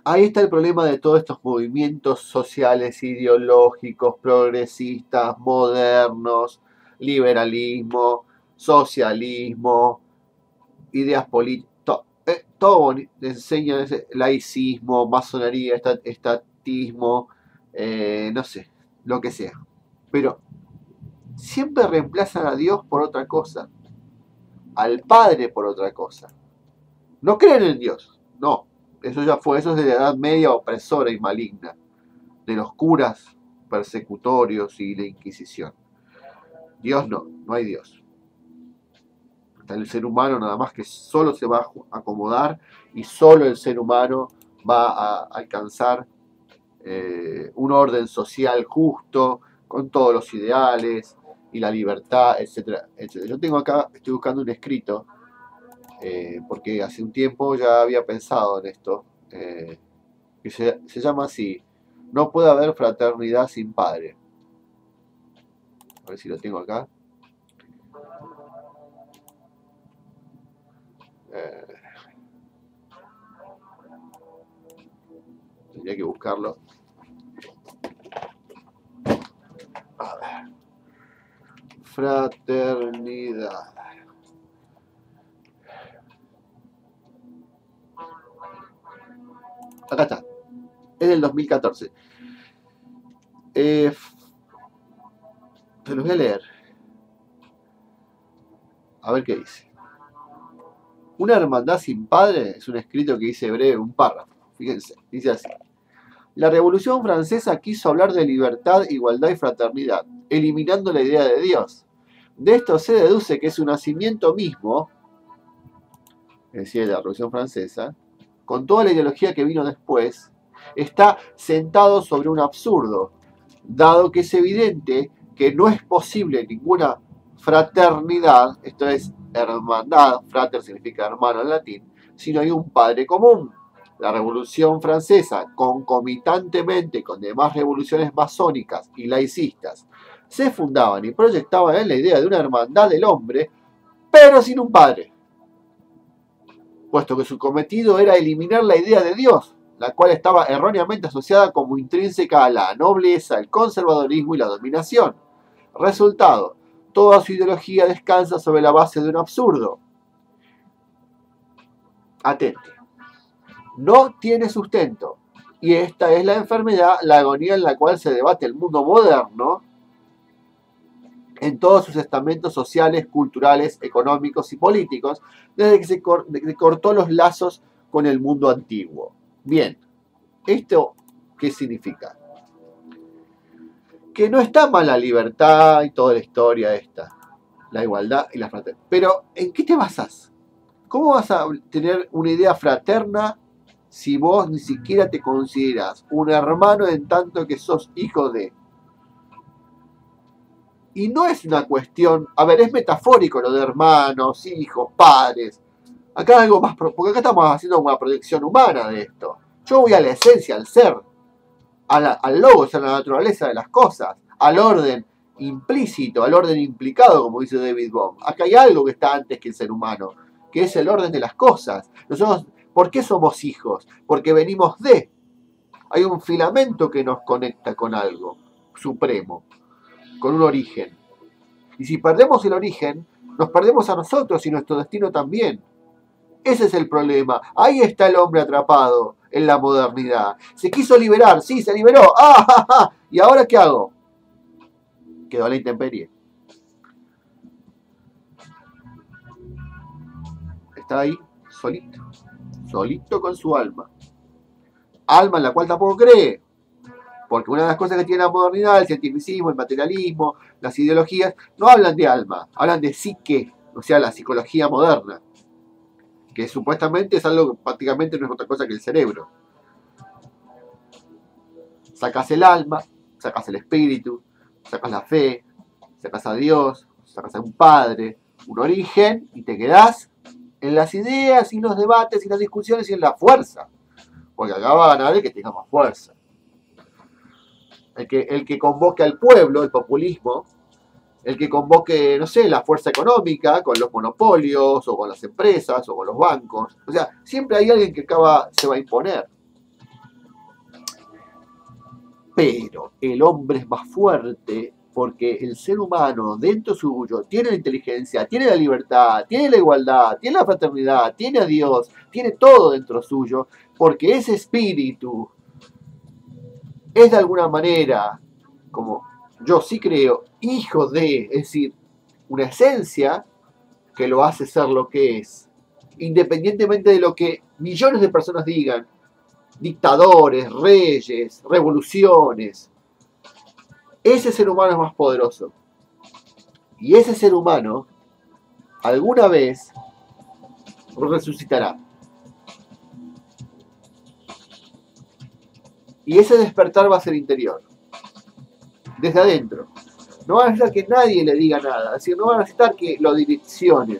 ahí está el problema de todos estos movimientos sociales, ideológicos, progresistas, modernos, liberalismo, socialismo, ideas políticas, todo enseña laicismo, masonería, estatismo, no sé, lo que sea. Pero siempre reemplazan a Dios por otra cosa, al Padre por otra cosa. No creen en Dios, no. Eso ya fue, eso es de la Edad Media opresora y maligna, de los curas persecutorios y la Inquisición. Dios no hay Dios. El ser humano nada más que solo se va a acomodar y solo el ser humano va a alcanzar un orden social justo, con todos los ideales y la libertad, etcétera, etcétera. Yo tengo acá, estoy buscando un escrito, porque hace un tiempo ya había pensado en esto, que se llama así: no puede haber fraternidad sin padre. A ver si lo tengo acá. Tendría que buscarlo. A ver. Fraternidad. Acá está. Es del 2014. Se los voy a leer. A ver qué dice. Una hermandad sin padre es un escrito que dice breve, un párrafo. Fíjense, dice así: la Revolución Francesa quiso hablar de libertad, igualdad y fraternidad, eliminando la idea de Dios. De esto se deduce que su nacimiento mismo, es decir, la Revolución Francesa, con toda la ideología que vino después, está sentado sobre un absurdo, dado que es evidente que no es posible ninguna fraternidad, esto es hermandad, frater significa hermano en latín, sino hay un padre común. La Revolución Francesa, concomitantemente con demás revoluciones masónicas y laicistas, se fundaban y proyectaban en la idea de una hermandad del hombre, pero sin un padre, puesto que su cometido era eliminar la idea de Dios, la cual estaba erróneamente asociada como intrínseca a la nobleza, el conservadorismo y la dominación. Resultado, toda su ideología descansa sobre la base de un absurdo. Atente. No tiene sustento. Y esta es la enfermedad, la agonía en la cual se debate el mundo moderno en todos sus estamentos sociales, culturales, económicos y políticos, desde que se cortó los lazos con el mundo antiguo. Bien, ¿esto qué significa? Que no está mal la libertad y toda la historia esta, la igualdad y la fraternidad. Pero, ¿en qué te basas? ¿Cómo vas a tener una idea fraterna si vos ni siquiera te consideras un hermano en tanto que sos hijo de? Y no es una cuestión, a ver, es metafórico lo de hermanos, hijos, padres. Acá hay algo más, porque acá estamos haciendo una proyección humana de esto. Yo voy a la esencia, al ser, al logos, a la naturaleza de las cosas, al orden implícito, al orden implicado, como dice David Bohm. Acá hay algo que está antes que el ser humano, que es el orden de las cosas. Nosotros, ¿por qué somos hijos? Porque venimos de. Hay un filamento que nos conecta con algo supremo, con un origen. Y si perdemos el origen, nos perdemos a nosotros y nuestro destino también. Ese es el problema. Ahí está el hombre atrapado en la modernidad. Se quiso liberar, sí, se liberó. ¡Ah, ja, ja! ¿Y ahora qué hago? Quedó a la intemperie. Está ahí, solito. Solito con su alma. Alma en la cual tampoco cree. Porque una de las cosas que tiene la modernidad, el cientificismo, el materialismo, las ideologías, no hablan de alma, hablan de psique, o sea, la psicología moderna, que supuestamente es algo que prácticamente no es otra cosa que el cerebro. Sacas el alma, sacas el espíritu, sacas la fe, sacas a Dios, sacas a un padre, un origen, y te quedás en las ideas y los debates y las discusiones y en la fuerza. Porque acá va a ganar el que tenga más fuerza. El que convoque al pueblo, el populismo, el que convoque, no sé, la fuerza económica con los monopolios o con las empresas o con los bancos. O sea, siempre hay alguien que se va a imponer. Pero el hombre es más fuerte porque el ser humano dentro suyo tiene la inteligencia, tiene la libertad, tiene la igualdad, tiene la fraternidad, tiene a Dios, tiene todo dentro suyo, porque ese espíritu es de alguna manera, como yo sí creo, hijo de, es decir, una esencia que lo hace ser lo que es, independientemente de lo que millones de personas digan, dictadores, reyes, revoluciones. Ese ser humano es más poderoso. Y ese ser humano, alguna vez, resucitará. Y ese despertar va a ser interior. Desde adentro. No va a necesitar que nadie le diga nada. Es decir, no va a necesitar que lo direccione.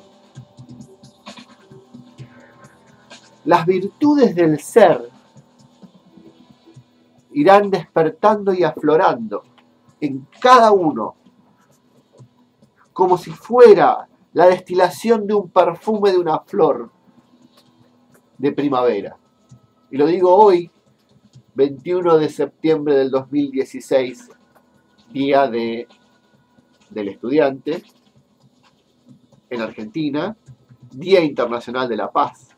Las virtudes del ser irán despertando y aflorando en cada uno, como si fuera la destilación de un perfume de una flor de primavera. Y lo digo hoy, 21 de septiembre del 2016, día del estudiante en Argentina, Día Internacional de la Paz,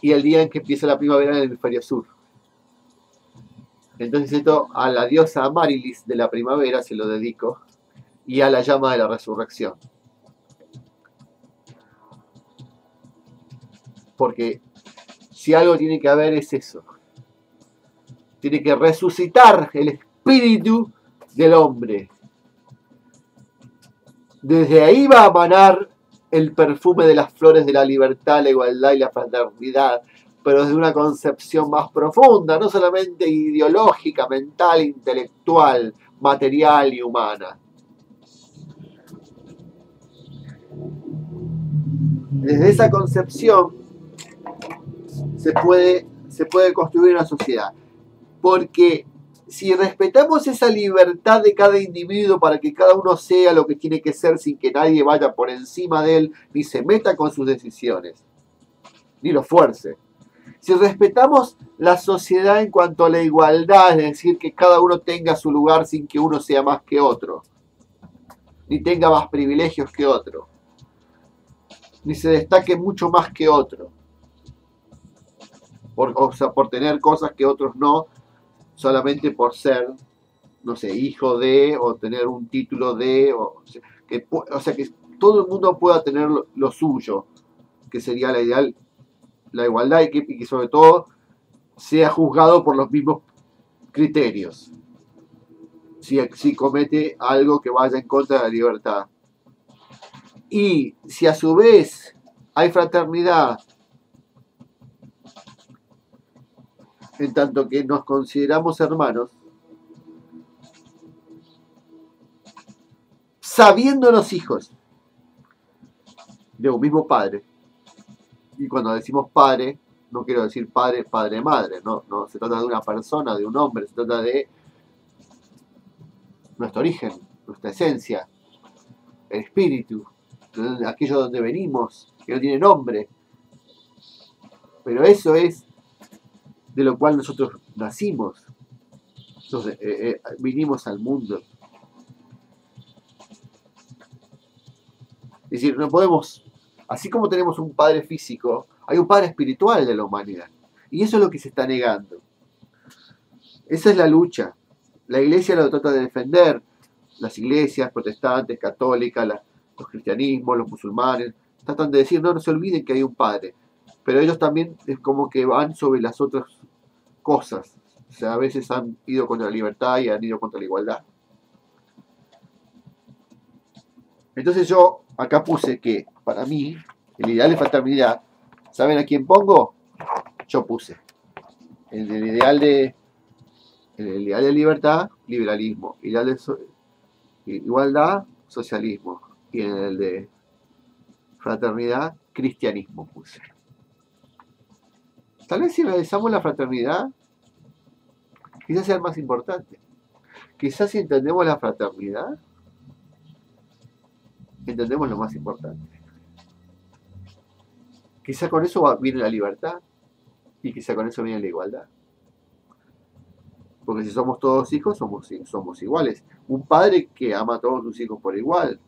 y el día en que empieza la primavera en el hemisferio sur. Entonces esto a la diosa Amarilis de la primavera se lo dedico, y a la llama de la resurrección. Porque si algo tiene que haber es eso. Tiene que resucitar el espíritu del hombre. Desde ahí va a manar el perfume de las flores de la libertad, la igualdad y la fraternidad, pero desde una concepción más profunda, no solamente ideológica, mental, intelectual, material y humana. Desde esa concepción se puede construir una sociedad. Porque si respetamos esa libertad de cada individuo para que cada uno sea lo que tiene que ser sin que nadie vaya por encima de él, ni se meta con sus decisiones, ni lo fuerce. Si respetamos la sociedad en cuanto a la igualdad, es decir, que cada uno tenga su lugar sin que uno sea más que otro, ni tenga más privilegios que otro, ni se destaque mucho más que otro, por tener cosas que otros no, solamente por ser, no sé, hijo de, o tener un título de, o sea, que todo el mundo pueda tener lo suyo, que sería la ideal, la igualdad, y que sobre todo sea juzgado por los mismos criterios. Si comete algo que vaya en contra de la libertad. Y si a su vez hay fraternidad, en tanto que nos consideramos hermanos, sabiéndonos hijos de un mismo padre, y cuando decimos padre, no quiero decir padre, padre, madre, no se trata de una persona, de un hombre, se trata de nuestro origen, nuestra esencia, el espíritu, aquello donde venimos, que no tiene nombre. Pero eso es de lo cual nosotros nacimos, vinimos al mundo. Es decir, no podemos, así como tenemos un padre físico, hay un padre espiritual de la humanidad. Y eso es lo que se está negando. Esa es la lucha. La iglesia lo trata de defender, las iglesias protestantes, católicas, los cristianismos, los musulmanes, tratan de decir, no se olviden que hay un padre. Pero ellos también es como que van sobre las otras cosas. O sea, a veces han ido contra la libertad y han ido contra la igualdad. Entonces yo acá puse que para mí el ideal de fraternidad, ¿saben a quién pongo? Yo puse el ideal de libertad, liberalismo, ideal de igualdad, socialismo, y en el de fraternidad, cristianismo puse. Tal vez si realizamos la fraternidad, quizás sea el más importante. Quizás si entendemos la fraternidad, entendemos lo más importante. Quizá con eso viene la libertad y quizá con eso viene la igualdad. Porque si somos todos hijos, somos iguales. Un padre que ama a todos sus hijos por igual.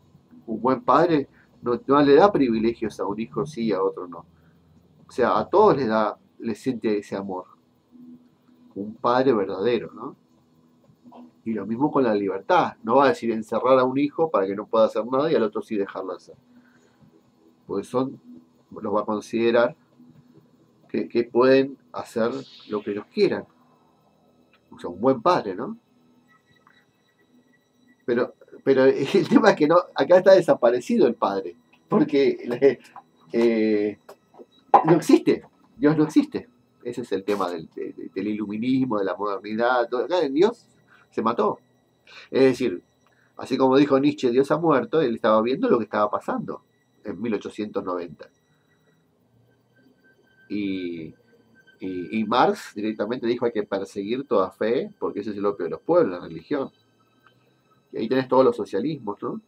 Un buen padre no le da privilegios a un hijo sí y a otro no. O sea, a todos les siente ese amor. Un padre verdadero, ¿no? Y lo mismo con la libertad. No va a decir encerrar a un hijo para que no pueda hacer nada y al otro sí dejarlo hacer. Porque los va a considerar que pueden hacer lo que ellos quieran. O sea, un buen padre, ¿no? Pero el tema es que acá está desaparecido el padre. Porque no existe. Dios no existe. Ese es el tema del iluminismo, de la modernidad. Todo. Acá en Dios se mató. Es decir, así como dijo Nietzsche, Dios ha muerto, él estaba viendo lo que estaba pasando en 1890. Y Marx directamente dijo hay que perseguir toda fe, porque ese es el opio de los pueblos, la religión. Y ahí tenés todos los socialismos, ¿no?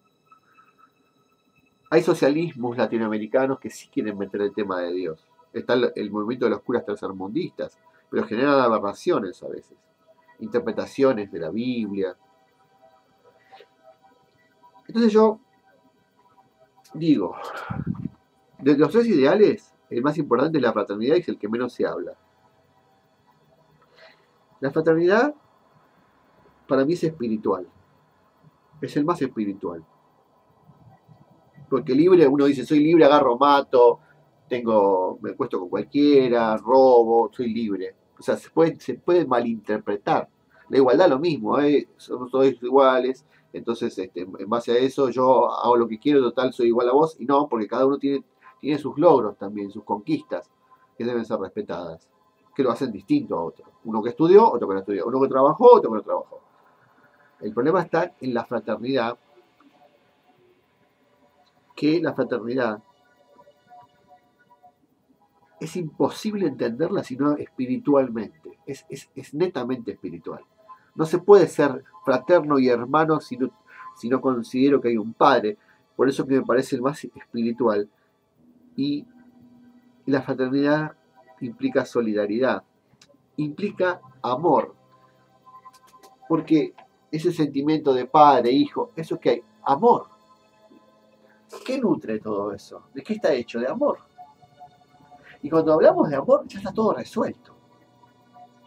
Hay socialismos latinoamericanos que sí quieren meter el tema de Dios. Está el movimiento de los curas tercermundistas, pero generan aberraciones a veces, interpretaciones de la Biblia. Entonces yo digo, de los tres ideales, el más importante es la fraternidad y es el que menos se habla. La fraternidad para mí es espiritual, es el más espiritual. Porque libre, uno dice, soy libre, agarro, mato, me acuesto con cualquiera, robo, soy libre. O sea, se puede malinterpretar. La igualdad lo mismo, somos todos iguales, entonces en base a eso yo hago lo que quiero, total soy igual a vos, y no, porque cada uno tiene sus logros también, sus conquistas, que deben ser respetadas, que lo hacen distinto a otro. Uno que estudió, otro que no estudió, uno que trabajó, otro que no trabajó. El problema está en la fraternidad, que la fraternidad es imposible entenderla sino espiritualmente, es netamente espiritual. No se puede ser fraterno y hermano si no considero que hay un padre, por eso que me parece el más espiritual. Y la fraternidad implica solidaridad, implica amor, porque ese sentimiento de padre, hijo, eso que hay, amor. ¿Qué nutre todo eso? ¿De qué está hecho? De amor. Y cuando hablamos de amor, ya está todo resuelto.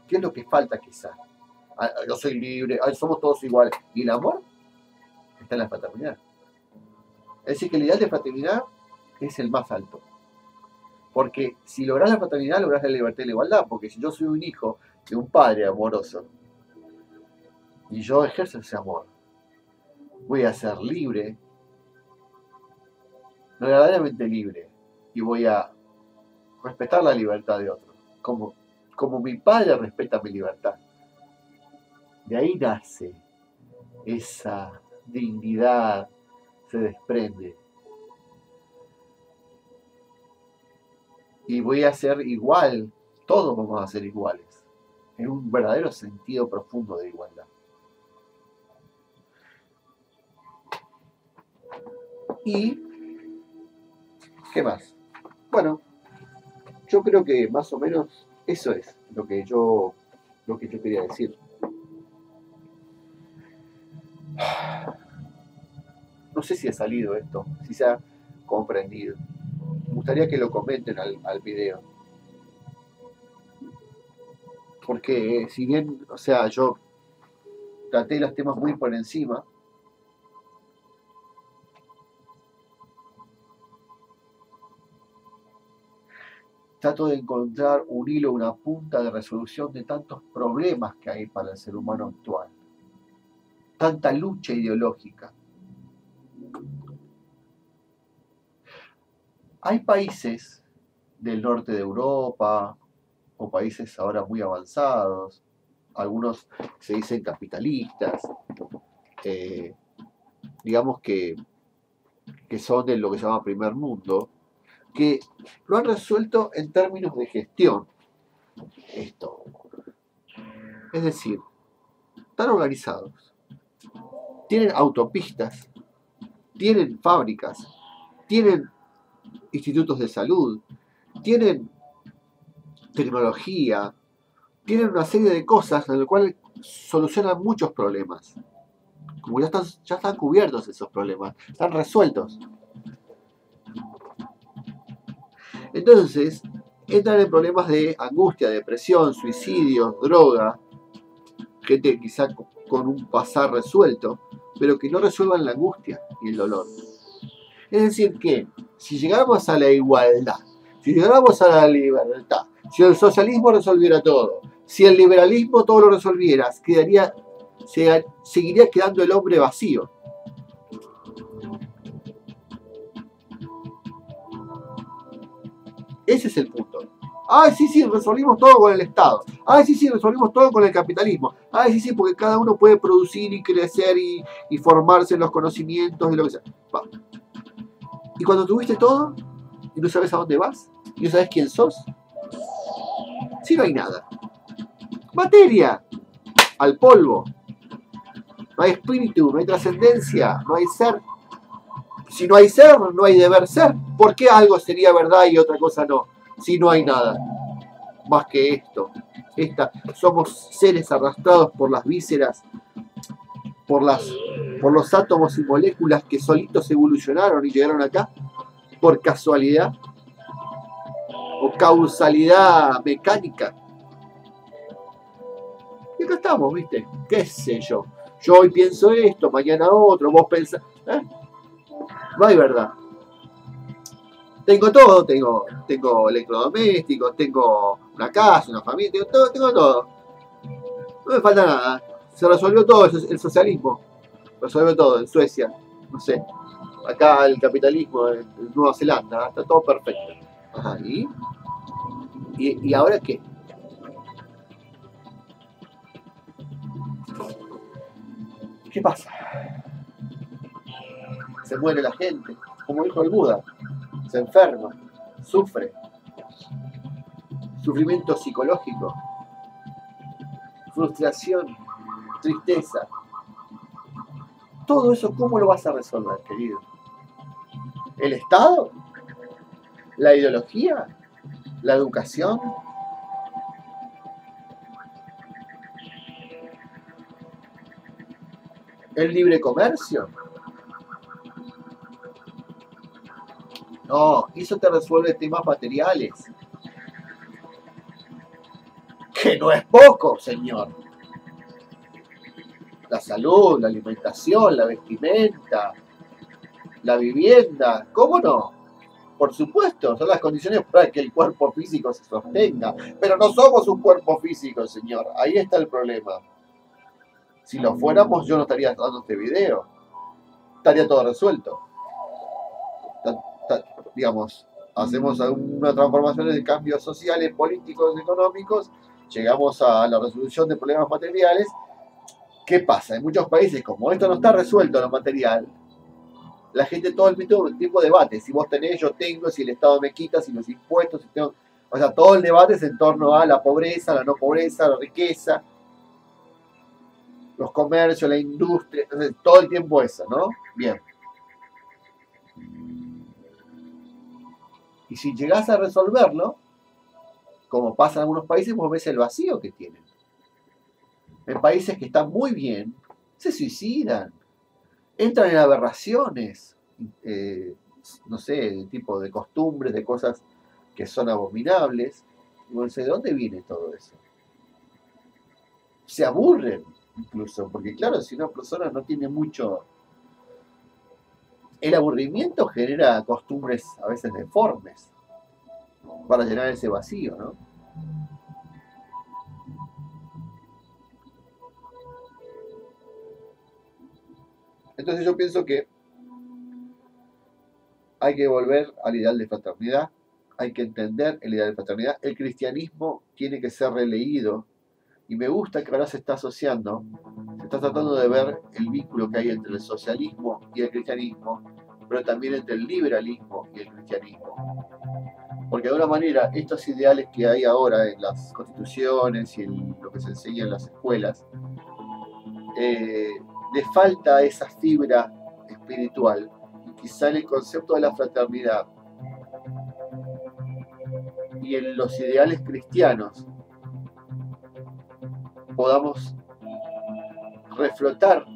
¿Qué es lo que falta quizás? Yo soy libre, somos todos iguales. ¿Y el amor? Está en la fraternidad. Es decir, que el ideal de fraternidad es el más alto. Porque si lográs la fraternidad, lográs la libertad y la igualdad. Porque si yo soy un hijo de un padre amoroso y yo ejerzo ese amor, voy a ser libre, verdaderamente libre, y voy a respetar la libertad de otro, como mi padre respeta mi libertad. De ahí nace esa dignidad, se desprende. Y voy a ser igual, todos vamos a ser iguales, en un verdadero sentido profundo de igualdad. ¿Y qué más? Bueno, yo creo que más o menos eso es lo que yo quería decir. No sé si ha salido esto, si se ha comprendido. Me gustaría que lo comenten al video. Porque si bien, o sea, yo traté los temas muy por encima, trato de encontrar un hilo, una punta de resolución de tantos problemas que hay para el ser humano actual. Tanta lucha ideológica. Hay países del norte de Europa o países ahora muy avanzados, algunos se dicen capitalistas, digamos que son de lo que se llama primer mundo, que lo han resuelto en términos de gestión. Esto. Es decir, están organizados, tienen autopistas, tienen fábricas, tienen institutos de salud, tienen tecnología, tienen una serie de cosas en las cuales solucionan muchos problemas. Como ya están cubiertos esos problemas, están resueltos. Entonces, entran en problemas de angustia, depresión, suicidio, droga, gente quizá con un pasar resuelto, pero que no resuelvan la angustia y el dolor. Es decir que, si llegáramos a la igualdad, si llegáramos a la libertad, si el socialismo resolviera todo, si el liberalismo todo lo resolviera, seguiría quedando el hombre vacío. Ese es el punto. Ay, sí, resolvimos todo con el Estado. Ay, sí, resolvimos todo con el capitalismo. Ay, sí, porque cada uno puede producir y crecer y formarse en los conocimientos y lo que sea. Va. Y cuando tuviste todo, y no sabes a dónde vas, y no sabes quién sos, si no hay nada. Materia, al polvo. No hay espíritu, no hay trascendencia, no hay ser. Si no hay ser, no hay deber ser. ¿Por qué algo sería verdad y otra cosa no? Si no hay nada más que esto. Somos seres arrastrados por las vísceras, por los átomos y moléculas que solitos evolucionaron y llegaron acá por casualidad o causalidad mecánica. Y acá estamos, ¿viste? ¿Qué sé yo? Yo hoy pienso esto, mañana otro, vos pensás. No hay verdad. Tengo todo, tengo electrodomésticos, tengo una casa, una familia, tengo todo. No me falta nada. Se resolvió todo, el socialismo. Resolvió todo en Suecia, no sé. Acá el capitalismo en Nueva Zelanda, está todo perfecto. Ajá, ¿y ahora qué? ¿Qué pasa? Se muere la gente, como dijo el Buda, se enferma, sufre, sufrimiento psicológico, frustración, tristeza. Todo eso, ¿cómo lo vas a resolver, querido? ¿El Estado? ¿La ideología? ¿La educación? ¿El libre comercio? No, eso te resuelve temas materiales. Que no es poco, señor. La salud, la alimentación, la vestimenta, la vivienda, ¿cómo no? Por supuesto, son las condiciones para que el cuerpo físico se sostenga. Pero no somos un cuerpo físico, señor. Ahí está el problema. Si lo fuéramos, yo no estaría dando este video. Estaría todo resuelto. Digamos, hacemos algunas transformaciones de cambios sociales, políticos, económicos, llegamos a la resolución de problemas materiales. ¿Qué pasa? En muchos países, como esto no está resuelto en lo material, la gente todo el tiempo debate. Si vos tenés, yo tengo, si el Estado me quita, si los impuestos, si tengo... O sea, todo el debate es en torno a la pobreza, la no pobreza, la riqueza, los comercios, la industria. Entonces, todo el tiempo eso, ¿no? Bien. Y si llegás a resolverlo, como pasa en algunos países, vos ves el vacío que tienen. En países que están muy bien, se suicidan, entran en aberraciones, no sé, de tipo de costumbres, de cosas que son abominables. Y bueno, ¿de dónde viene todo eso? Se aburren incluso, porque claro, si una persona no tiene mucho... El aburrimiento genera costumbres a veces deformes para llenar ese vacío, ¿no? Entonces yo pienso que hay que volver al ideal de fraternidad, hay que entender el ideal de fraternidad. El cristianismo tiene que ser releído y me gusta que ahora se está asociando, se está tratando de ver el vínculo que hay entre el socialismo y el cristianismo, pero también entre el liberalismo y el cristianismo. Porque de alguna manera estos ideales que hay ahora en las constituciones y en lo que se enseña en las escuelas, le falta esa fibra espiritual. Y quizá en el concepto de la fraternidad y en los ideales cristianos podamos reflotar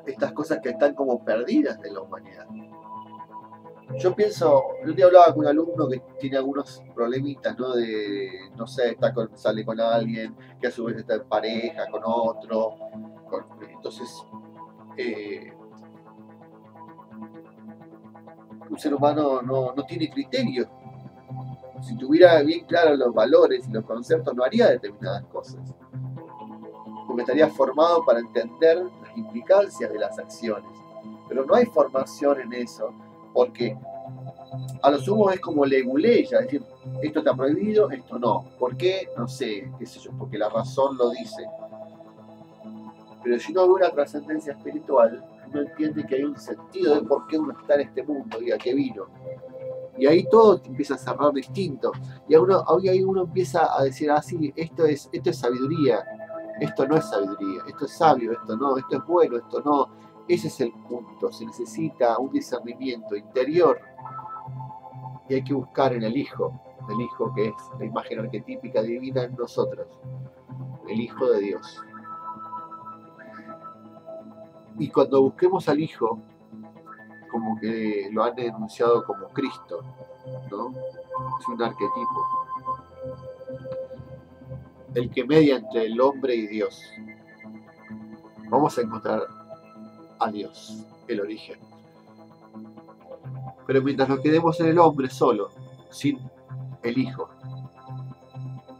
estas cosas que están como perdidas de la humanidad. Yo pienso, un día hablaba con un alumno que tiene algunos problemitas, ¿no? De, no sé, sale con alguien, que a su vez está en pareja con otro. Entonces, un ser humano no tiene criterio. Si tuviera bien claros los valores y los conceptos, no haría determinadas cosas. Porque estaría formado para entender las implicancias de las acciones. Pero no hay formación en eso, porque a lo sumo es como leguleya, es decir, esto está prohibido, esto no. ¿Por qué? No sé, qué sé yo, porque la razón lo dice. Pero si uno ve una trascendencia espiritual, uno entiende que hay un sentido de por qué uno está en este mundo y a qué vino. Y ahí todo empieza a cerrar distinto. Y ahí uno empieza a decir, ah, sí, esto es sabiduría, esto no es sabiduría, esto es sabio, esto no, esto es bueno, esto no. Ese es el punto. Se necesita un discernimiento interior y hay que buscar en el Hijo que es la imagen arquetípica divina en nosotros, el Hijo de Dios. Y cuando busquemos al Hijo, como que lo han denunciado como Cristo, ¿no? Es un arquetipo. El que media entre el hombre y Dios. Vamos a encontrar a Dios, el origen. Pero mientras nos quedemos en el hombre solo, sin el Hijo,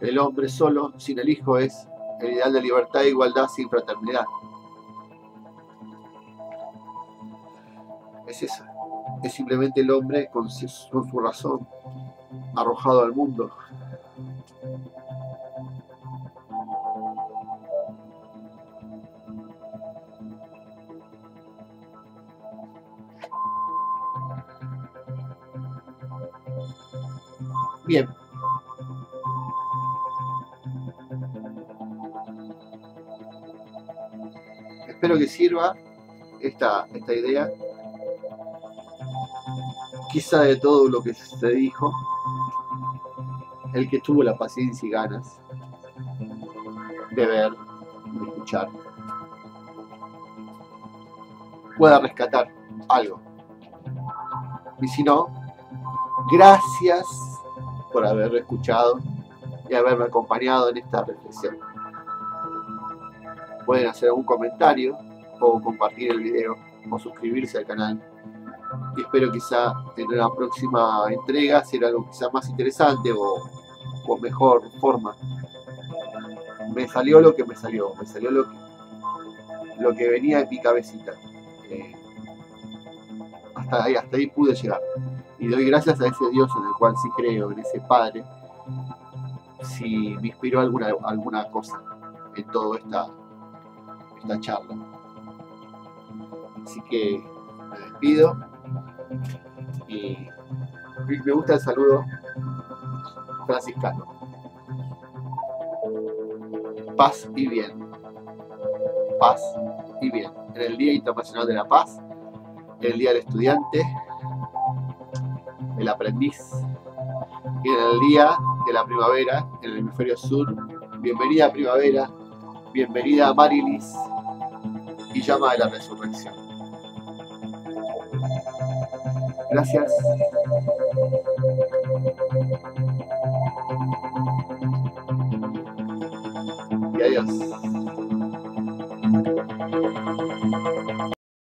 el hombre solo, sin el Hijo, es el ideal de libertad e igualdad sin fraternidad. Es eso. Es simplemente el hombre con su razón arrojado al mundo. Bien. Espero que sirva esta idea. Quizá de todo lo que se dijo, el que tuvo la paciencia y ganas de ver, de escuchar, pueda rescatar algo. Y si no, gracias por haber escuchado y haberme acompañado en esta reflexión. Pueden hacer algún comentario o compartir el video o suscribirse al canal. Y espero quizá en una próxima entrega hacer algo quizá más interesante o mejor forma. Me salió lo que me salió lo que venía en mi cabecita. Hasta ahí pude llegar. Y doy gracias a ese Dios en el cual sí creo, en ese Padre, si me inspiró alguna cosa en toda esta charla. Así que me despido y me gusta el saludo franciscano. Paz y bien. Paz y bien. En el Día Internacional de la Paz, en el Día del Estudiante, el aprendiz, y en el Día de la Primavera, en el hemisferio sur. Bienvenida primavera, bienvenida Marilis y llama de la resurrección. Gracias. Y adiós.